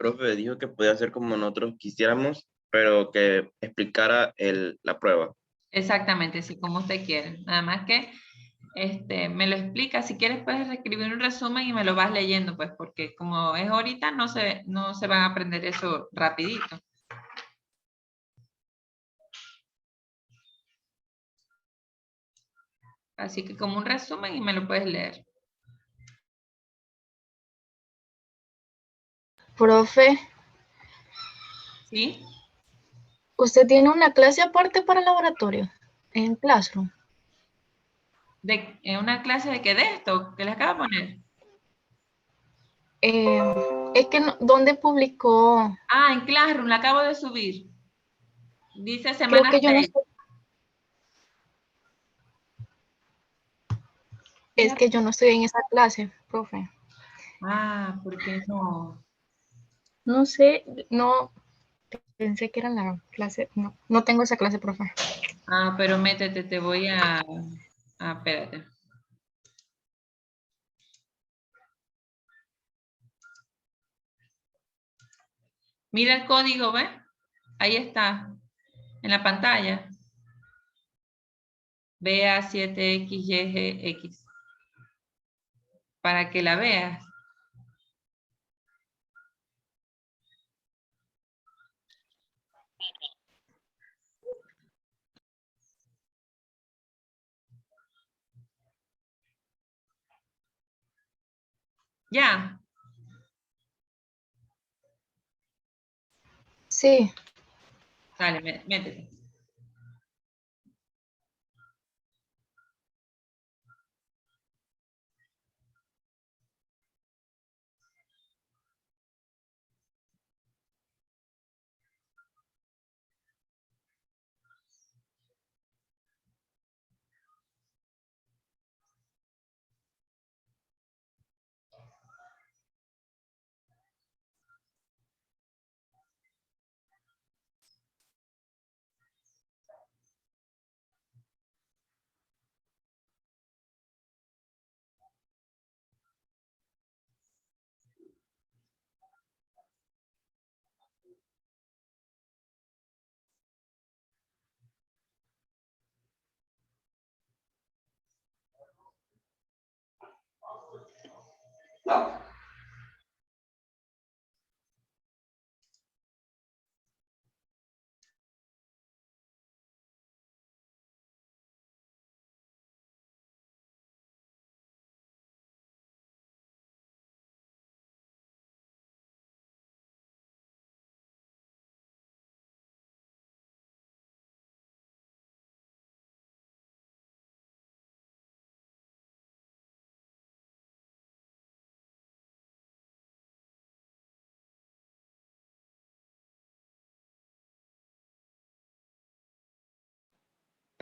Profe, dijo que podía hacer como nosotros quisiéramos, pero que explicara la prueba. Exactamente, sí, como usted quiere. Nada más que me lo explica. Si quieres puedes escribir un resumen y me lo vas leyendo, pues, porque como es ahorita, no se van a aprender eso rapidito. Así que como un resumen y me lo puedes leer. Profe, ¿Sí? ¿usted tiene una clase aparte para el laboratorio en Classroom? ¿En una clase de qué? ¿De esto que les acabo de poner? Es que ¿dónde publicó? Ah, en Classroom, la acabo de subir. Dice Creo semana que yo no 6. estoy, es que yo no estoy en esa clase, profe. Ah, ¿por qué no? No sé, no, pensé que era la clase, no, no tengo esa clase, profe. Ah, pero métete, te voy a... Ah, espérate. Mira el código, ¿ves? Ahí está, en la pantalla. BA7XYGX. Para que la veas. Ya. Sí, Dale, métete.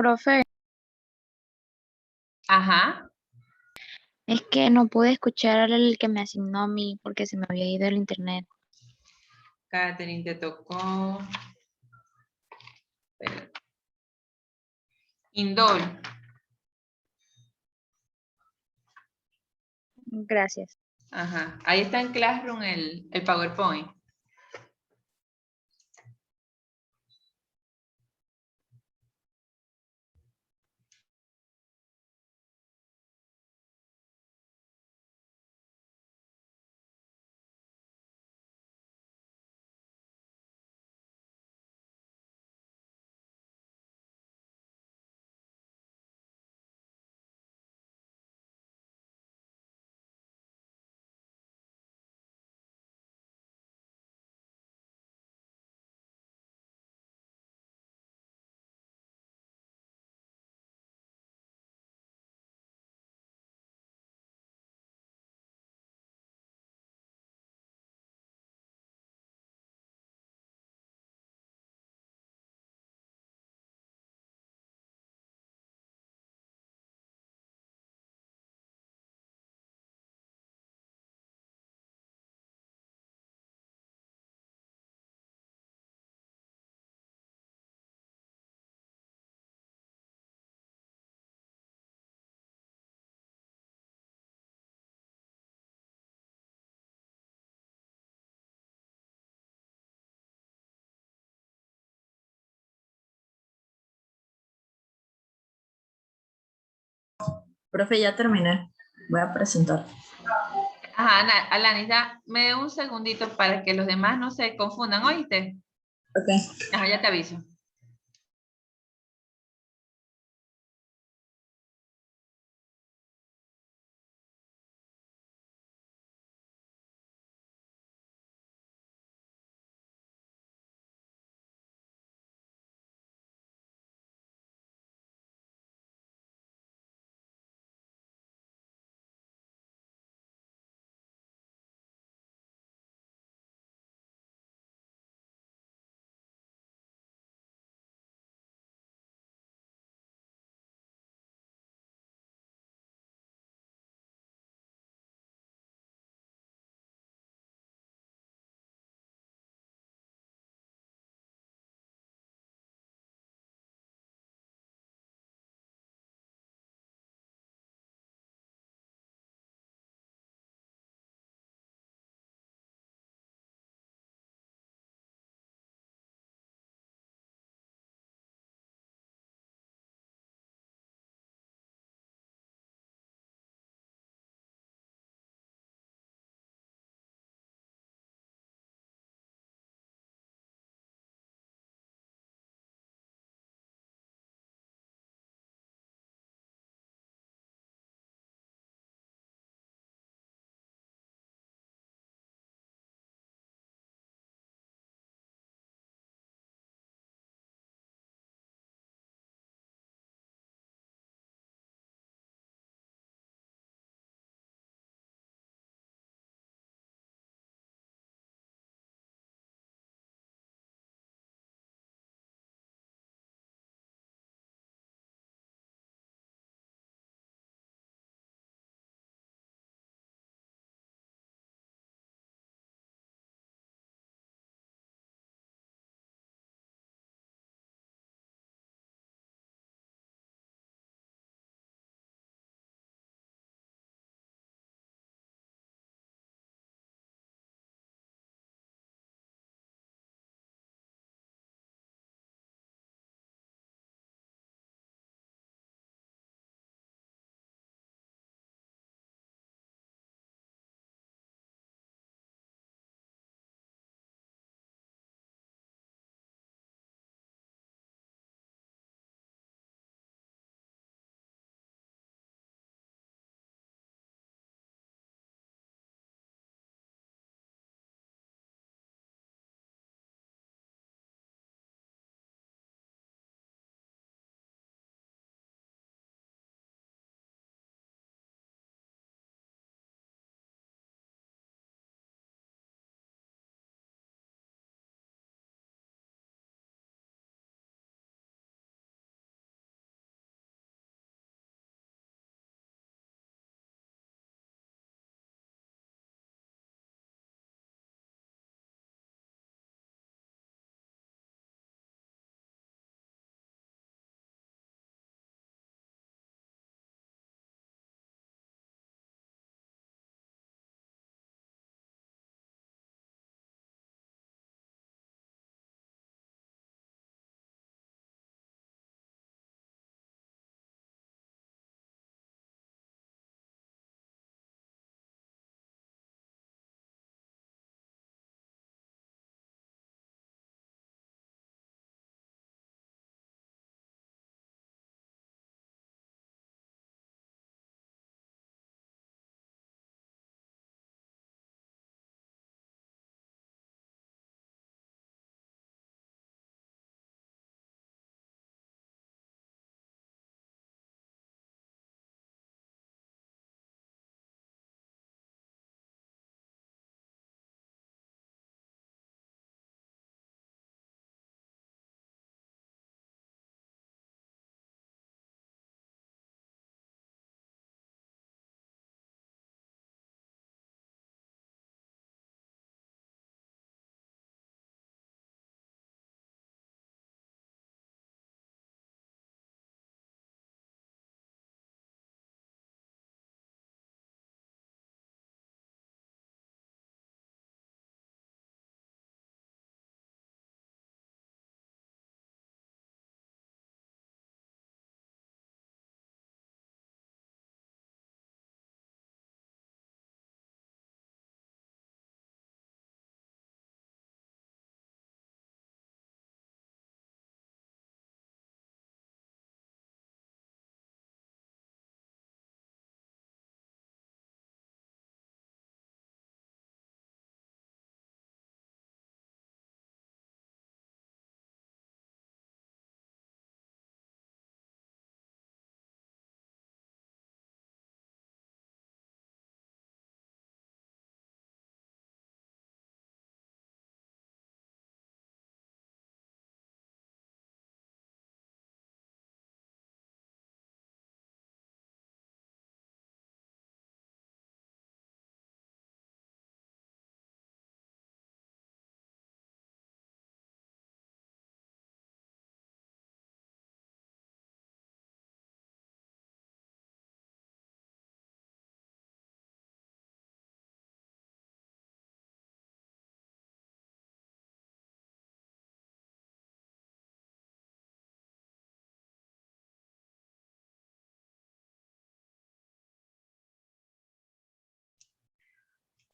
Profe, Ajá. es que no pude escuchar el que me asignó a mí porque se me había ido el internet. Catherine, te tocó. Espérate. Indol. Gracias. Ajá. Ahí está en Classroom el PowerPoint. Profe, ya terminé. Voy a presentar. Ajá, Alanis, me un segundito para que los demás no se confundan, ¿oíste? Ok. Ajá, ya te aviso.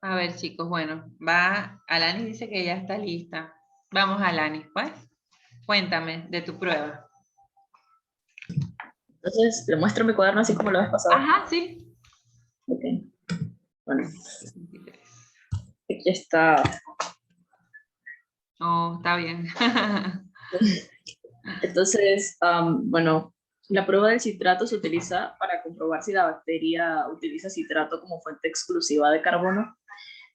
A ver, chicos, bueno, Alanis dice que ya está lista. Vamos, Alanis, pues. Cuéntame de tu prueba. Entonces, le muestro mi cuaderno así como lo vez pasado. Ajá, sí. Ok. Bueno, aquí está. Oh, está bien. Entonces, bueno, la prueba del citrato se utiliza para comprobar si la bacteria utiliza citrato como fuente exclusiva de carbono.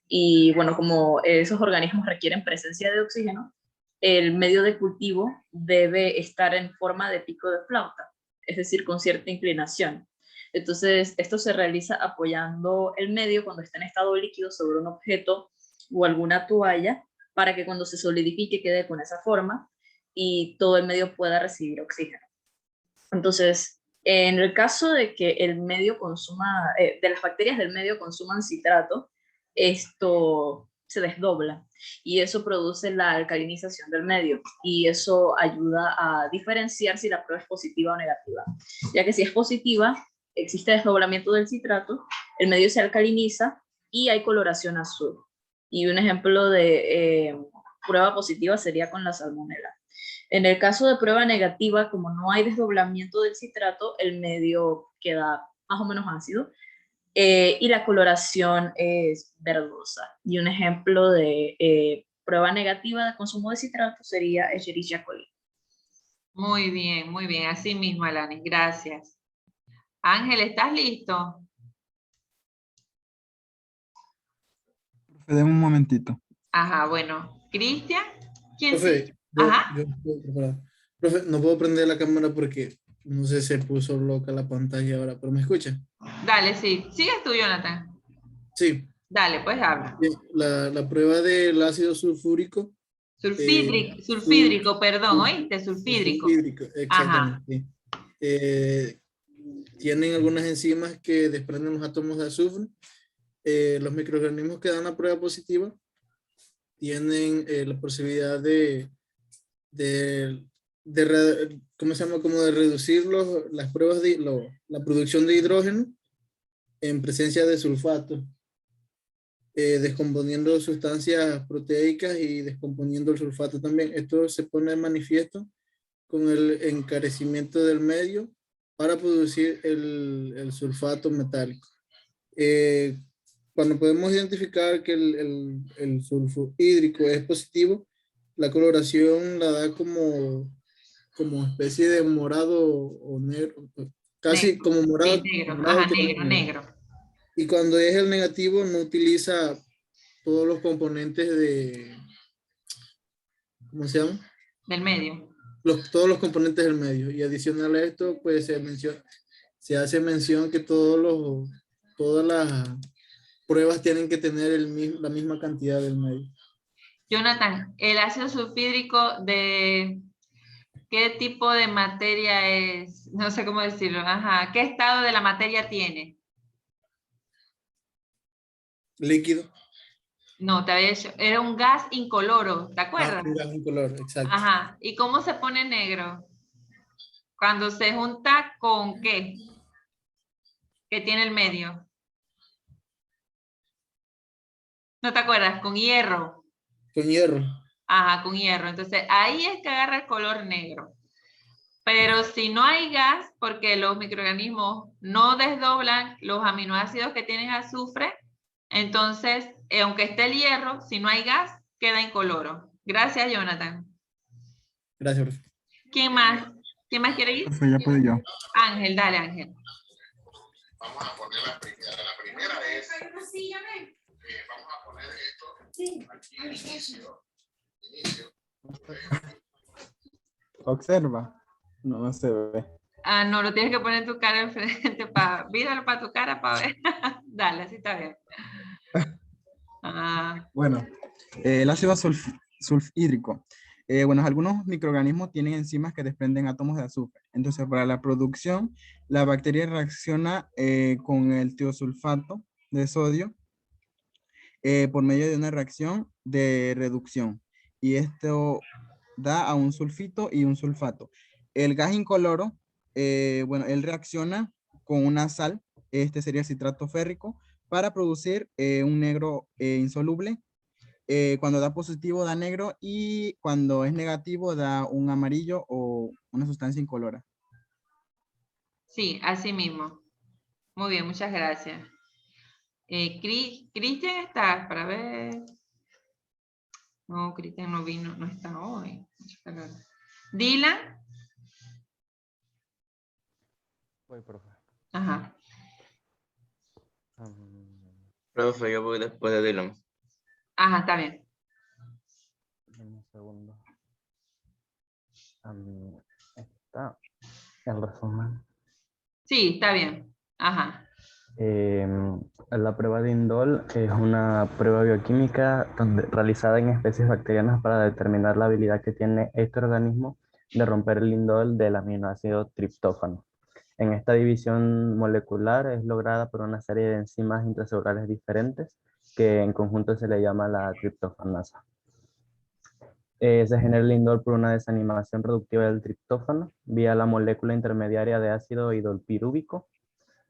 Y bueno, como esos organismos requieren presencia de oxígeno, el medio de cultivo debe estar en forma de pico de flauta, es decir, con cierta inclinación. Entonces, esto se realiza apoyando el medio cuando está en estado líquido sobre un objeto o alguna toalla, para que cuando se solidifique quede con esa forma y todo el medio pueda recibir oxígeno. Entonces, en el caso de que el medio consuma, de las bacterias del medio consuman citrato, esto se desdobla y eso produce la alcalinización del medio y eso ayuda a diferenciar si la prueba es positiva o negativa, ya que si es positiva, existe desdoblamiento del citrato, el medio se alcaliniza y hay coloración azul. Y un ejemplo de prueba positiva sería con la salmonela. En el caso de prueba negativa, como no hay desdoblamiento del citrato, el medio queda más o menos ácido y la coloración es verdosa. Y un ejemplo de prueba negativa de consumo de citrato sería Escherichia coli. Muy bien. Así mismo, Alanis. Gracias. Ángel, ¿estás listo? Deme un momentito. Ajá, bueno. Cristian, ¿quién Profe, sí? Ajá. yo estoy preparado. Profe, no puedo prender la cámara porque no sé, se puso loca la pantalla ahora, pero ¿me escucha? Dale, sí. ¿Sigues tú, Jonathan? Sí. Dale, pues habla. La prueba del ácido sulfúrico. Sulfídrico, perdón, ¿oíste? Sulfídrico. Sulfídrico, Ajá. exactamente. Tienen algunas enzimas que desprenden los átomos de azufre. Los microorganismos que dan la prueba positiva tienen la posibilidad ¿cómo se llama? Como de reducir las pruebas la producción de hidrógeno en presencia de sulfato, descomponiendo sustancias proteicas y descomponiendo el sulfato también. Esto se pone de manifiesto con el encarecimiento del medio para producir el sulfato metálico. Cuando podemos identificar que el sulfuro hídrico es positivo, la coloración la da como especie de morado o negro, casi Negro. como morado. Sí, negro. Morado Ajá, tirando negro. Y cuando es el negativo, no utiliza todos los componentes ¿cómo se llama? Del medio. Todos los componentes del medio. Y adicional a esto, pues se hace mención que todas las pruebas tienen que tener la misma cantidad del medio. Jonathan, ¿el ácido sulfídrico de qué tipo de materia es? No sé cómo decirlo. Ajá. ¿Qué estado de la materia tiene? Líquido. No, te había dicho, era un gas incoloro, ¿te acuerdas? Un gas incoloro, exacto. Ajá. ¿Y cómo se pone negro? Cuando se junta con ¿qué? ¿Qué tiene el medio? ¿No te acuerdas? Con hierro. Con hierro. Ajá, con hierro. Entonces, ahí es que agarra el color negro. Pero si no hay gas, porque los microorganismos no desdoblan los aminoácidos que tienen azufre, entonces, aunque esté el hierro, si no hay gas, queda incoloro. Gracias, Jonathan. Gracias, profe. ¿Quién más? ¿Quién más quiere ir? Profe, ya puedo yo. Ángel, dale, Ángel. Vamos a poner la primera. La primera es, vamos a poner esto aquí en inicio. Observa. No se ve. Ah, no, lo tienes que poner tu cara enfrente, míralo para tu cara para ver. Dale, así está bien. Ah, Bueno, el ácido sulfhídrico. Bueno, algunos microorganismos tienen enzimas que desprenden átomos de azufre. Entonces, para la producción, la bacteria reacciona con el tiosulfato de sodio por medio de una reacción de reducción. Y esto da a un sulfito y un sulfato. El gas incoloro, bueno, él reacciona con una sal, este sería el citrato férrico, para producir un negro insoluble. Cuando da positivo da negro y cuando es negativo da un amarillo o una sustancia incolora. Sí, así mismo. Muy bien, muchas gracias. Cristian está para ver. No, Cristian no vino, no está hoy. Dylan. Voy, profe. Ajá. Profe, yo voy después de Dylan. Ajá, está bien. Un segundo. Está el resumen. Sí, está bien. Ajá. La prueba de Indol es una prueba bioquímica realizada en especies bacterianas para determinar la habilidad que tiene este organismo de romper el indol del aminoácido triptófano. En esta división molecular es lograda por una serie de enzimas intracelulares diferentes que en conjunto se le llama la triptofanasa. Se genera el indol por una desanimación reductiva del triptófano vía la molécula intermediaria de ácido hidrolpirúvico.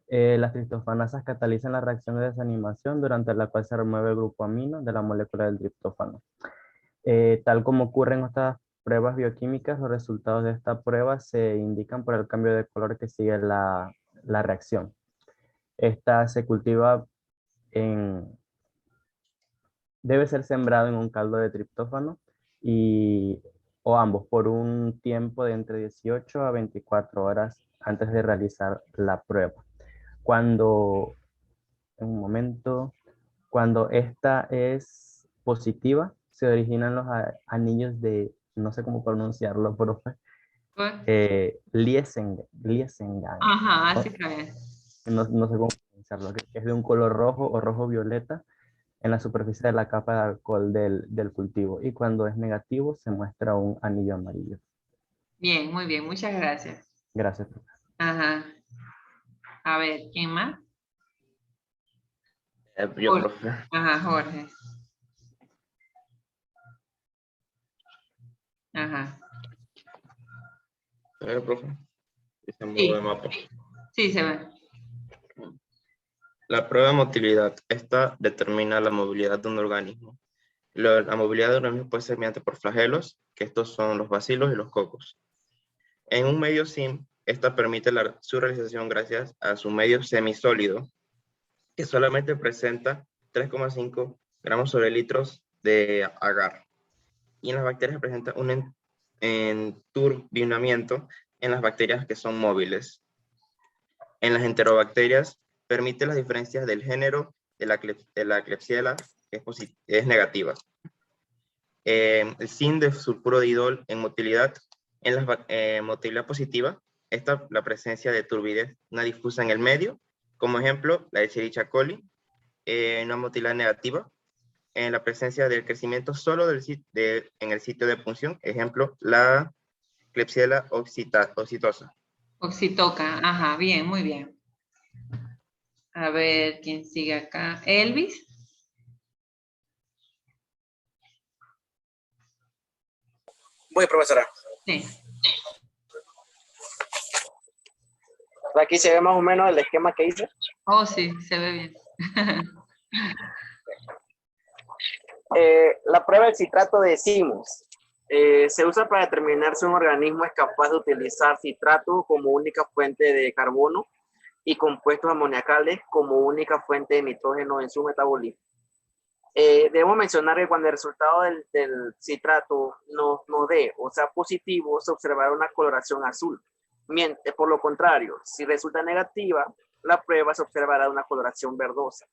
Las triptofanasas catalizan la reacción de desanimación durante la cual se remueve el grupo amino de la molécula del triptófano. Tal como ocurre en otras pruebas bioquímicas, los resultados de esta prueba se indican por el cambio de color que sigue la reacción. Esta se cultiva debe ser sembrado en un caldo de triptófano o ambos por un tiempo de entre 18 a 24 horas antes de realizar la prueba. Cuando esta es positiva, se originan los anillos de, no sé cómo pronunciarlo, profe, Liesengang. Ajá, así está bien. No sé cómo pronunciarlo, que es de un color rojo o rojo-violeta en la superficie de la capa de alcohol del cultivo. Y cuando es negativo, se muestra un anillo amarillo. Bien, muy bien. Muchas gracias. Gracias, profe. Ajá. A ver, ¿quién más? Yo, Jorge. profe. Ajá, Jorge. Ajá. A ver, profe. Se Sí. mueve el mapa. Sí, se ve. La prueba de motilidad. Esta determina la movilidad de un organismo. La movilidad de un organismo puede ser mediante por flagelos, que estos son los bacilos y los cocos. En un medio SIM, esta permite su realización gracias a su medio semisólido, que solamente presenta 3,5 gramos sobre litros de agar. Y en las bacterias presenta un enturbinamiento en las bacterias que son móviles. En las enterobacterias permite las diferencias del género de la Klebsiella, que es negativa. El SIN de sulfuro de idol en motilidad, en la motilidad positiva, la presencia de turbidez, una difusa en el medio, como ejemplo, la Escherichia coli, una motilidad negativa, en la presencia del crecimiento solo en el sitio de punción, ejemplo, la Klebsiella oxitosa. Oxitoca, ajá, bien, muy bien. A ver, ¿quién sigue acá? Elvis. Voy, profesora. Sí. Aquí se ve más o menos el esquema que hice. Oh, sí, se ve bien. La prueba del citrato de Simmons se usa para determinar si un organismo es capaz de utilizar citrato como única fuente de carbono y compuestos amoniacales como única fuente de nitrógeno en su metabolismo. Debemos mencionar que cuando el resultado del citrato nos dé o sea positivo, se observará una coloración azul. Por lo contrario, si resulta negativa, la prueba se observará una coloración verdosa.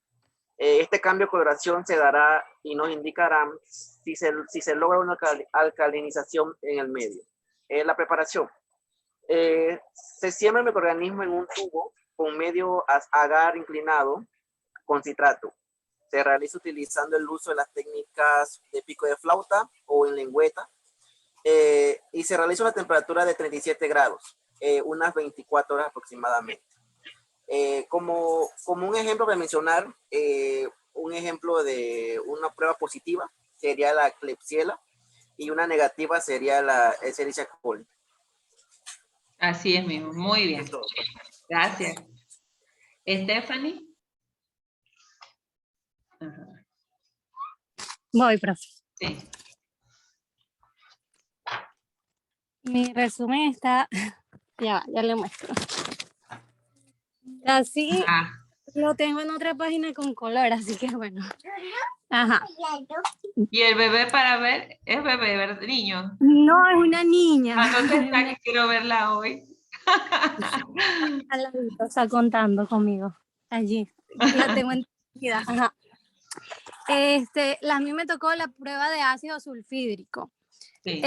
Este cambio de coloración se dará y nos indicará si se logra una alcalinización en el medio. La preparación. Se siembra el microorganismo en un tubo con medio agar inclinado con citrato. Se realiza utilizando el uso de las técnicas de pico de flauta o en lengüeta. Y se realiza a una temperatura de 37 grados, unas 24 horas aproximadamente. Como un ejemplo para mencionar, un ejemplo de una prueba positiva sería la Klebsiella y una negativa sería la Escherichia coli. Así es mismo, muy bien. Gracias. Stephanie. Ajá. Voy, profe. Sí. Mi resumen está, ya le muestro. Así lo tengo en otra página con color, así que bueno. Ajá. Y el bebé para ver, es bebé, ¿verdad? Niño. No, es una niña. ¿A dónde está que quiero verla hoy? Al ladito, está contando conmigo. Allí. La tengo entendida. Ajá. A mí me tocó la prueba de ácido sulfídrico. Sí.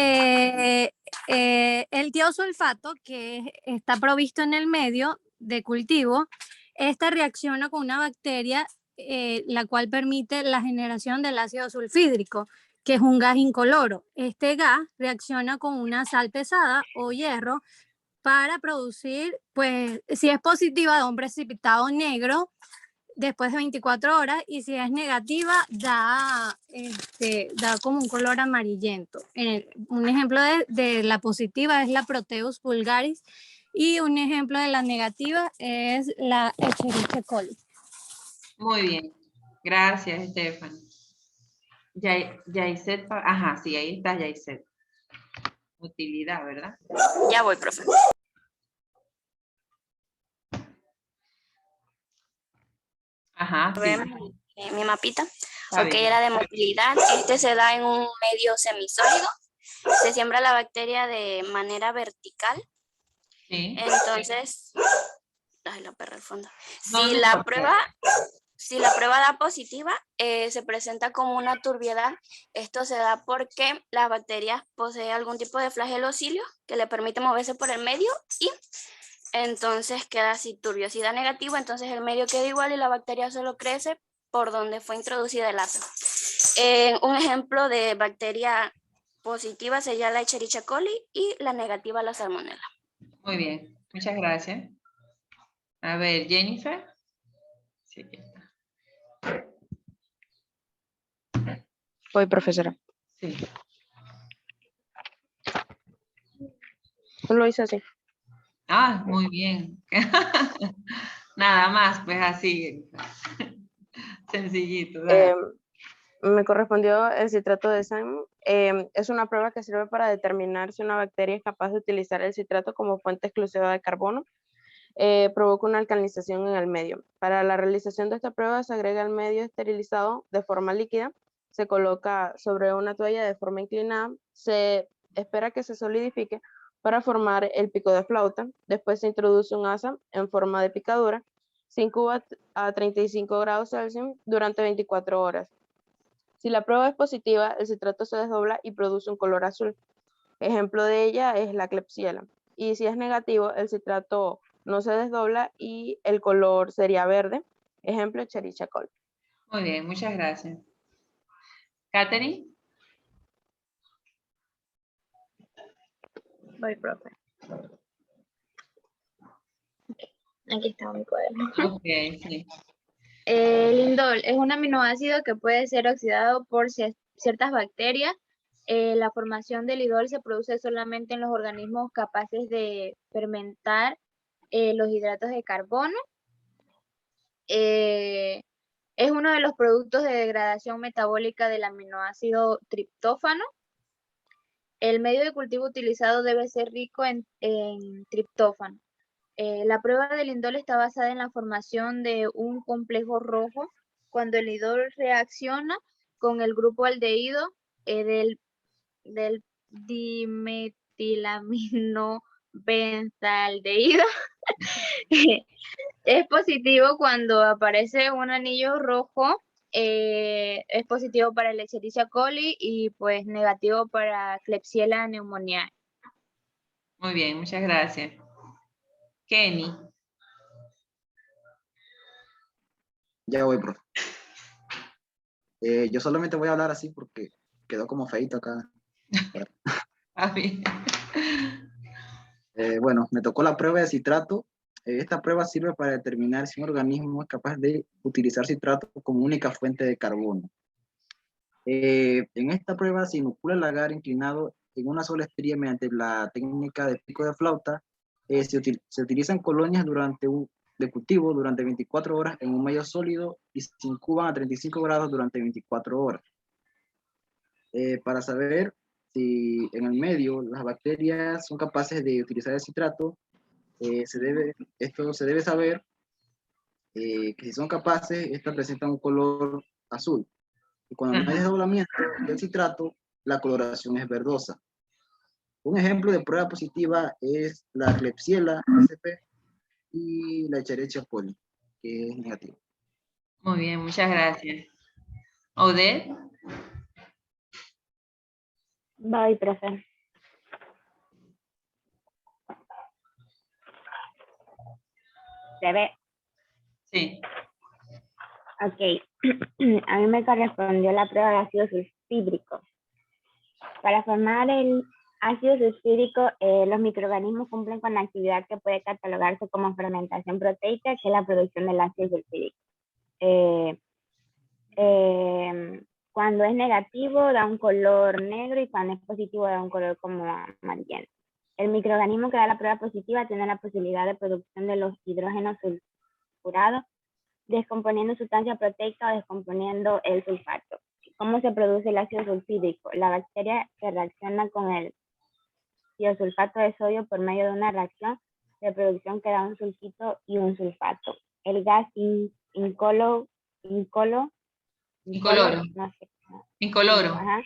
El tiosulfato, que está provisto en el medio de cultivo, esta reacciona con una bacteria la cual permite la generación del ácido sulfídrico, que es un gas incoloro. Este gas reacciona con una sal pesada o hierro para producir, pues, si es positiva, da un precipitado negro después de 24 horas, y si es negativa da como un color amarillento. Un ejemplo de la positiva es la Proteus vulgaris y un ejemplo de la negativa es la Escherichia coli. Muy bien. Gracias, Estefan. Yaiset, ajá, sí, ahí está Yaiset. Utilidad, ¿verdad? Ya voy, profe. Ajá, sí. Mi mapita. Está Ok, bien. era de motilidad. Este se da en un medio semisólido. Se siembra la bacteria de manera vertical. Sí. Entonces, ay, la perra al fondo. No, Si no la importa. prueba da positiva, se presenta como una turbiedad. Esto se da porque las bacterias poseen algún tipo de flagelo cilio que le permite moverse por el medio y entonces queda así turbio. Si da negativo, entonces el medio queda igual y la bacteria solo crece por donde fue introducida el ácido. Un ejemplo de bacteria positiva sería la Escherichia coli y la negativa la Salmonella. Muy bien, muchas gracias. A ver, Jennifer. Sí, aquí está. Voy, profesora. Sí. Lo hice así. Ah, muy bien. Nada más, pues así. Sencillito. Dale. Me correspondió el citrato de Simon. Es una prueba que sirve para determinar si una bacteria es capaz de utilizar el citrato como fuente exclusiva de carbono. Provoca una alcalinización en el medio. Para la realización de esta prueba se agrega el medio esterilizado de forma líquida, se coloca sobre una toalla de forma inclinada, se espera que se solidifique para formar el pico de flauta. Después se introduce un asa en forma de picadura, se incuba a 35 grados Celsius durante 24 horas. Si la prueba es positiva, el citrato se desdobla y produce un color azul. Ejemplo de ella es la Klebsiella. Y si es negativo, el citrato no se desdobla y el color sería verde. Ejemplo, Escherichia coli. Muy bien, muchas gracias. Katherine. Voy, profe. Aquí está mi cuaderno. Ok, sí. El indol es un aminoácido que puede ser oxidado por ciertas bacterias. La formación del indol se produce solamente en los organismos capaces de fermentar los hidratos de carbono. Es uno de los productos de degradación metabólica del aminoácido triptófano. El medio de cultivo utilizado debe ser rico en triptófano. La prueba del indol está basada en la formación de un complejo rojo cuando el indol reacciona con el grupo aldehído del dimetilamino-benzaldehído. Es positivo cuando aparece un anillo rojo, es positivo para el Escherichia coli y pues negativo para Klebsiella pneumoniae. Muy bien, muchas gracias. Kenny. Ya voy, profe. Yo solamente voy a hablar así porque quedó como feito acá. Bueno, me tocó la prueba de citrato. Esta prueba sirve para determinar si un organismo es capaz de utilizar citrato como única fuente de carbono. En esta prueba se inocula el agar inclinado en una sola estrella mediante la técnica de pico de flauta. Se utilizan colonias durante de cultivo durante 24 horas en un medio sólido y se incuban a 35 grados durante 24 horas. Para saber si en el medio las bacterias son capaces de utilizar el citrato, se debe saber que si son capaces, estas presentan un color azul. Y cuando no hay desdoblamiento del citrato, la coloración es verdosa. Un ejemplo de prueba positiva es la Klebsiella sp y la Escherichia coli, que es negativa. Muy bien, muchas gracias. Odette. Voy, profe. ¿Se ve? Sí. Ok. A mí me correspondió la prueba de ácido sulfídrico. Para formar el ácido sulfídrico, los microorganismos cumplen con la actividad que puede catalogarse como fermentación proteica, que es la producción del ácido sulfídrico. Cuando es negativo da un color negro y cuando es positivo da un color como amarillento. El microorganismo que da la prueba positiva tiene la posibilidad de producción de los hidrógenos sulfurados, descomponiendo sustancia proteica o descomponiendo el sulfato. ¿Cómo se produce el ácido sulfídrico? La bacteria que reacciona con el tiosulfato de sodio por medio de una reacción de producción que da un sulfito y un sulfato. El gas incoloro. No sé. Incoloro. Ajá.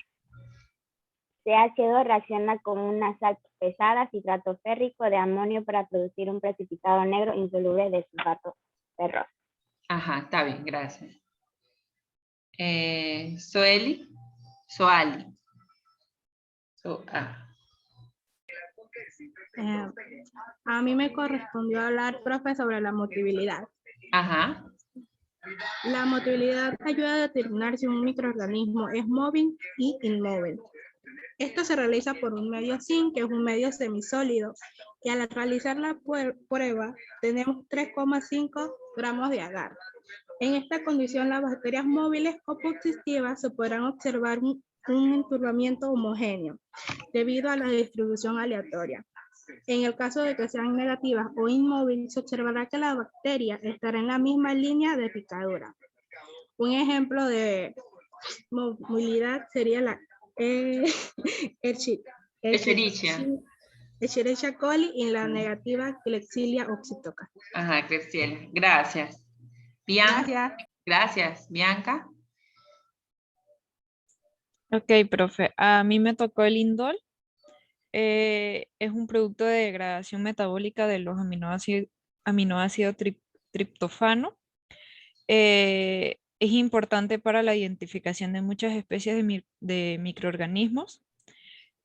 CH2 reacciona con una sal pesada, citrato férrico de amonio para producir un precipitado negro insoluble de sulfato ferroso. Ajá, está bien, gracias. Soali. A mí me correspondió hablar, profe, sobre la motilidad. Ajá. La motilidad ayuda a determinar si un microorganismo es móvil y inmóvil. Esto se realiza por un medio zinc, que es un medio semisólido, y al realizar la prueba tenemos 3,5 gramos de agar. En esta condición, las bacterias móviles o positivas se podrán observar un enturbamiento homogéneo debido a la distribución aleatoria. En el caso de que sean negativas o inmóviles, se observará que la bacteria estará en la misma línea de picadura. Un ejemplo de movilidad sería la Escherichia coli y la negativa Klebsiella oxytoca. Ajá, Klebsiella. Gracias. Bianca. Gracias. Bianca. Ok, profe. A mí me tocó el indol. Es un producto de degradación metabólica de los aminoácidos triptófano. Es importante para la identificación de muchas especies de microorganismos.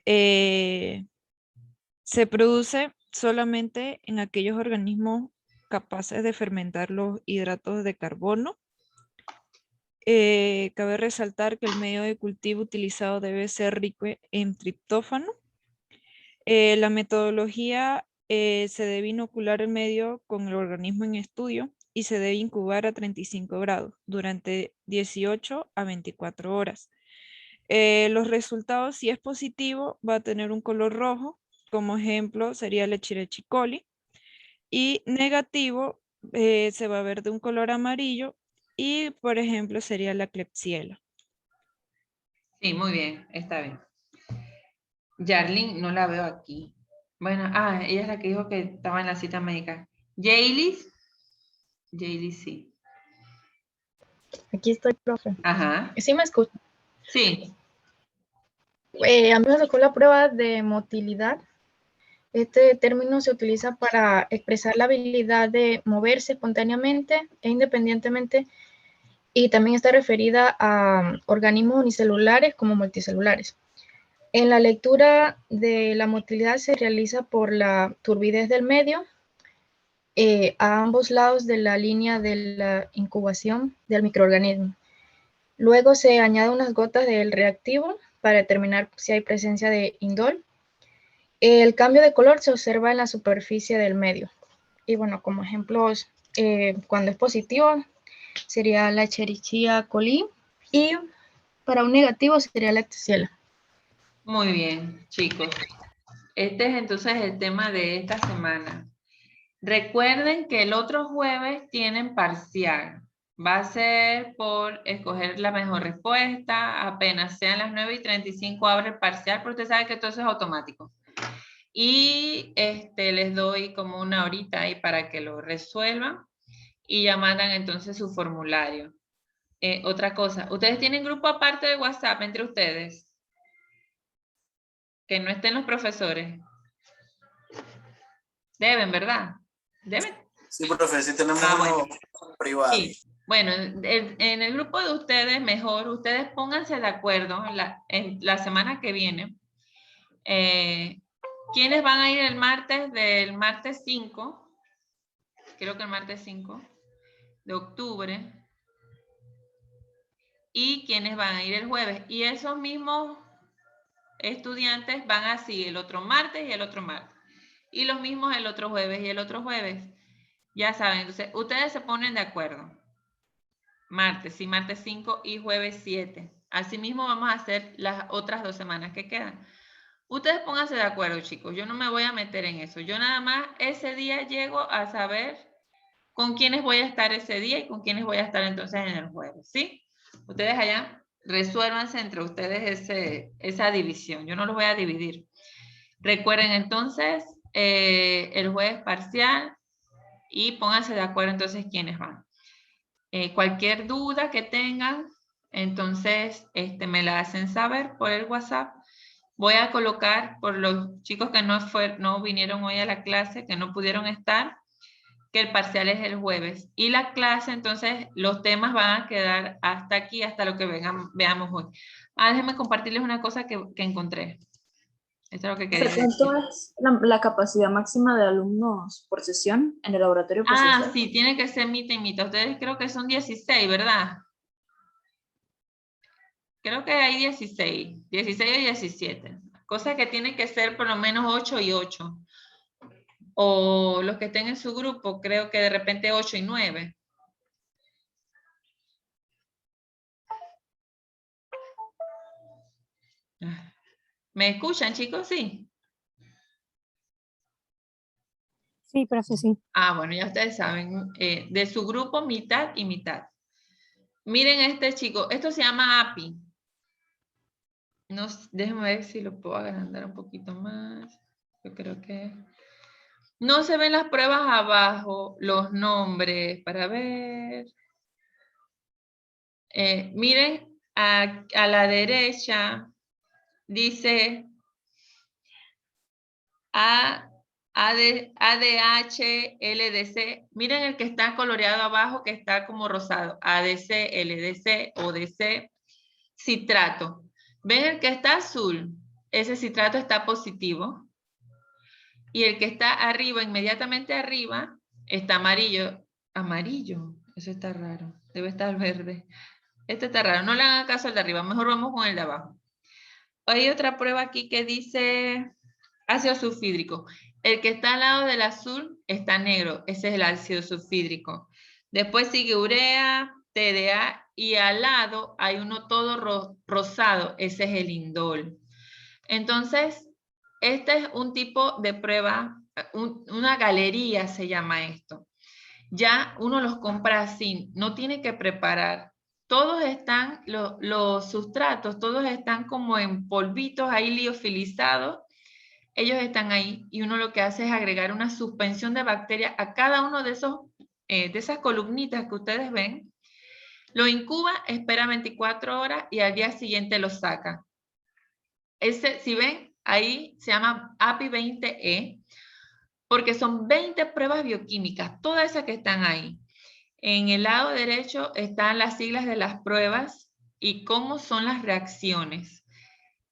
Se produce solamente en aquellos organismos capaces de fermentar los hidratos de carbono. Cabe resaltar que el medio de cultivo utilizado debe ser rico en triptófano. La metodología se debe inocular el medio con el organismo en estudio y se debe incubar a 35 grados durante 18 a 24 horas. Los resultados, si es positivo, va a tener un color rojo, como ejemplo sería la Escherichia coli, y negativo se va a ver de un color amarillo y, por ejemplo, sería la Klebsiella. Sí, muy bien, está bien. Yarlin, no la veo aquí. Bueno, ella es la que dijo que estaba en la cita médica. Jaylis. Jaylis, sí. Aquí estoy, profe. Ajá. ¿Sí me escucha? Sí. A mí me tocó la prueba de motilidad. Este término se utiliza para expresar la habilidad de moverse espontáneamente e independientemente y también está referida a organismos unicelulares como multicelulares. En la lectura de la motilidad se realiza por la turbidez del medio a ambos lados de la línea de la incubación del microorganismo. Luego se añade unas gotas del reactivo para determinar si hay presencia de indol. El cambio de color se observa en la superficie del medio. Y bueno, como ejemplos, cuando es positivo sería la Escherichia coli y para un negativo sería la Klebsiella. Muy bien, chicos. Este es entonces el tema de esta semana. Recuerden que el otro jueves tienen parcial. Va a ser por escoger la mejor respuesta. Apenas sean las 9:35 abre el parcial, pero usted sabe que todo eso es automático. Y les doy como una horita ahí para que lo resuelvan. Y ya mandan entonces su formulario. Otra cosa, ¿ustedes tienen grupo aparte de WhatsApp entre ustedes? Que no estén los profesores. Deben, ¿verdad? ¿Deben? Sí, profe, sí tenemos uno privado. Sí. Bueno, en el grupo de ustedes, mejor, ustedes pónganse de acuerdo en la semana que viene. ¿Quiénes van a ir el martes del martes 5? Creo que el martes 5 de octubre. Y quiénes van a ir el jueves. Y esos mismos estudiantes van así el otro martes y el otro martes. Y los mismos el otro jueves y el otro jueves. Ya saben, entonces ustedes se ponen de acuerdo. Martes, sí, martes 5 y jueves 7. Asimismo vamos a hacer las otras 2 semanas que quedan. Ustedes pónganse de acuerdo, chicos. Yo no me voy a meter en eso. Yo nada más ese día llego a saber con quiénes voy a estar ese día y con quiénes voy a estar entonces en el jueves, ¿sí? Ustedes allá resuélvanse entre ustedes esa división. Yo no los voy a dividir. Recuerden entonces el jueves parcial y pónganse de acuerdo entonces quiénes van. Cualquier duda que tengan, entonces me la hacen saber por el WhatsApp. Voy a colocar por los chicos que no vinieron hoy a la clase, que no pudieron estar, que el parcial es el jueves. Y la clase, entonces, los temas van a quedar hasta aquí, hasta lo que veamos hoy. Déjenme compartirles una cosa que encontré. Esto es lo que quería decir. ¿Cuánto es la capacidad máxima de alumnos por sesión en el laboratorio presencial? Sí, tiene que ser mitad y mitad. Ustedes creo que son 16, ¿verdad? Creo que hay 16 o 17. Cosa que tiene que ser por lo menos 8 y 8. O los que estén en su grupo, creo que de repente 8 y 9. ¿Me escuchan, chicos? Sí. Sí, profe, sí. Bueno, ya ustedes saben. De su grupo, mitad y mitad. Miren este chico. Esto se llama API. Déjenme ver si lo puedo agrandar un poquito más. Yo creo que... No se ven las pruebas abajo, los nombres, para ver. Miren, a la derecha dice ADH, LDC. Miren el que está coloreado abajo, que está como rosado. ADC, LDC, ODC, citrato. ¿Ven el que está azul? Ese citrato está positivo. Y el que está arriba, inmediatamente arriba, está amarillo. Amarillo, eso está raro. Debe estar verde. Este está raro. No le hagan caso al de arriba. Mejor vamos con el de abajo. Hay otra prueba aquí que dice ácido sulfídrico. El que está al lado del azul está negro. Ese es el ácido sulfídrico. Después sigue urea, TDA y al lado hay uno todo rosado. Ese es el indol. Entonces, este es un tipo de prueba, una galería se llama esto. Ya uno los compra así, no tiene que preparar. Todos están, los sustratos, todos están como en polvitos ahí liofilizados. Ellos están ahí y uno lo que hace es agregar una suspensión de bacterias a cada uno de esas columnitas que ustedes ven. Lo incuba, espera 24 horas y al día siguiente lo saca. Si ven, ahí se llama API 20E, porque son 20 pruebas bioquímicas, todas esas que están ahí. En el lado derecho están las siglas de las pruebas y cómo son las reacciones.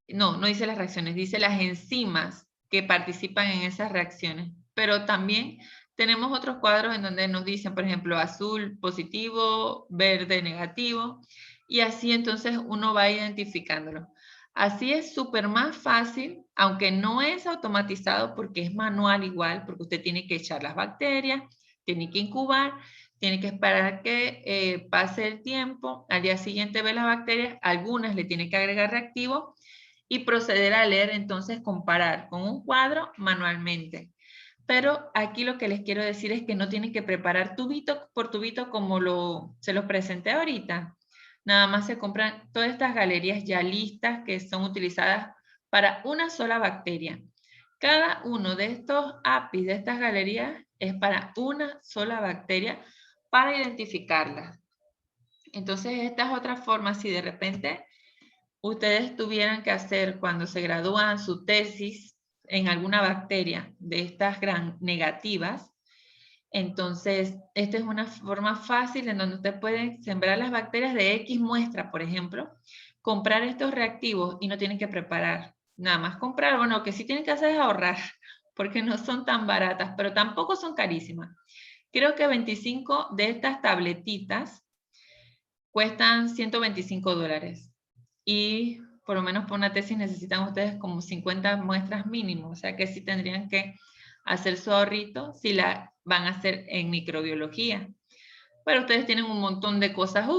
No dice las reacciones, dice las enzimas que participan en esas reacciones. Pero también tenemos otros cuadros en donde nos dicen, por ejemplo, azul positivo, verde negativo, y así entonces uno va identificándolo. Así es súper más fácil, aunque no es automatizado porque es manual igual, porque usted tiene que echar las bacterias, tiene que incubar, tiene que esperar que pase el tiempo, al día siguiente ve las bacterias, algunas le tiene que agregar reactivo y proceder a leer, entonces comparar con un cuadro manualmente. Pero aquí lo que les quiero decir es que no tienen que preparar tubito por tubito como se los presenté ahorita. Nada más se compran todas estas galerías ya listas que son utilizadas para una sola bacteria. Cada uno de estos APIs, de estas galerías, es para una sola bacteria para identificarla. Entonces, esta es otra forma, si de repente ustedes tuvieran que hacer cuando se gradúan su tesis en alguna bacteria de estas gran negativas, entonces esta es una forma fácil en donde usted puede sembrar las bacterias de X muestra, por ejemplo, comprar estos reactivos y no tienen que preparar, nada más comprar. Bueno, lo que sí tienen que hacer es ahorrar, porque no son tan baratas, pero tampoco son carísimas. Creo que 25 de estas tabletitas cuestan $125. Y por lo menos por una tesis necesitan ustedes como 50 muestras mínimo. O sea que sí tendrían que hacer su ahorrito si la van a hacer en microbiología. Pero ustedes tienen un montón de cosas.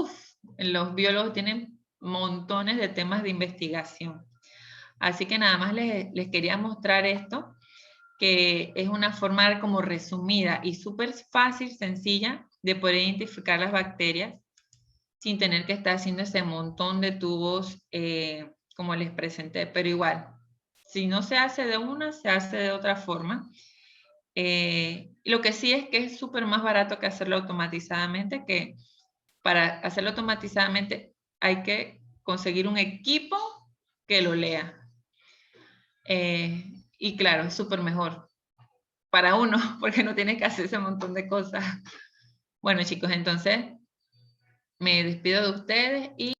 Los biólogos tienen montones de temas de investigación. Así que nada más les quería mostrar esto, que es una forma como resumida y súper fácil, sencilla, de poder identificar las bacterias sin tener que estar haciendo ese montón de tubos como les presenté. Pero igual, si no se hace de una, se hace de otra forma. Lo que sí es que es súper más barato que hacerlo automatizadamente, que para hacerlo automatizadamente hay que conseguir un equipo que lo lea. Y claro, es súper mejor para uno, porque no tiene que hacer ese montón de cosas. Bueno, chicos, entonces me despido de ustedes y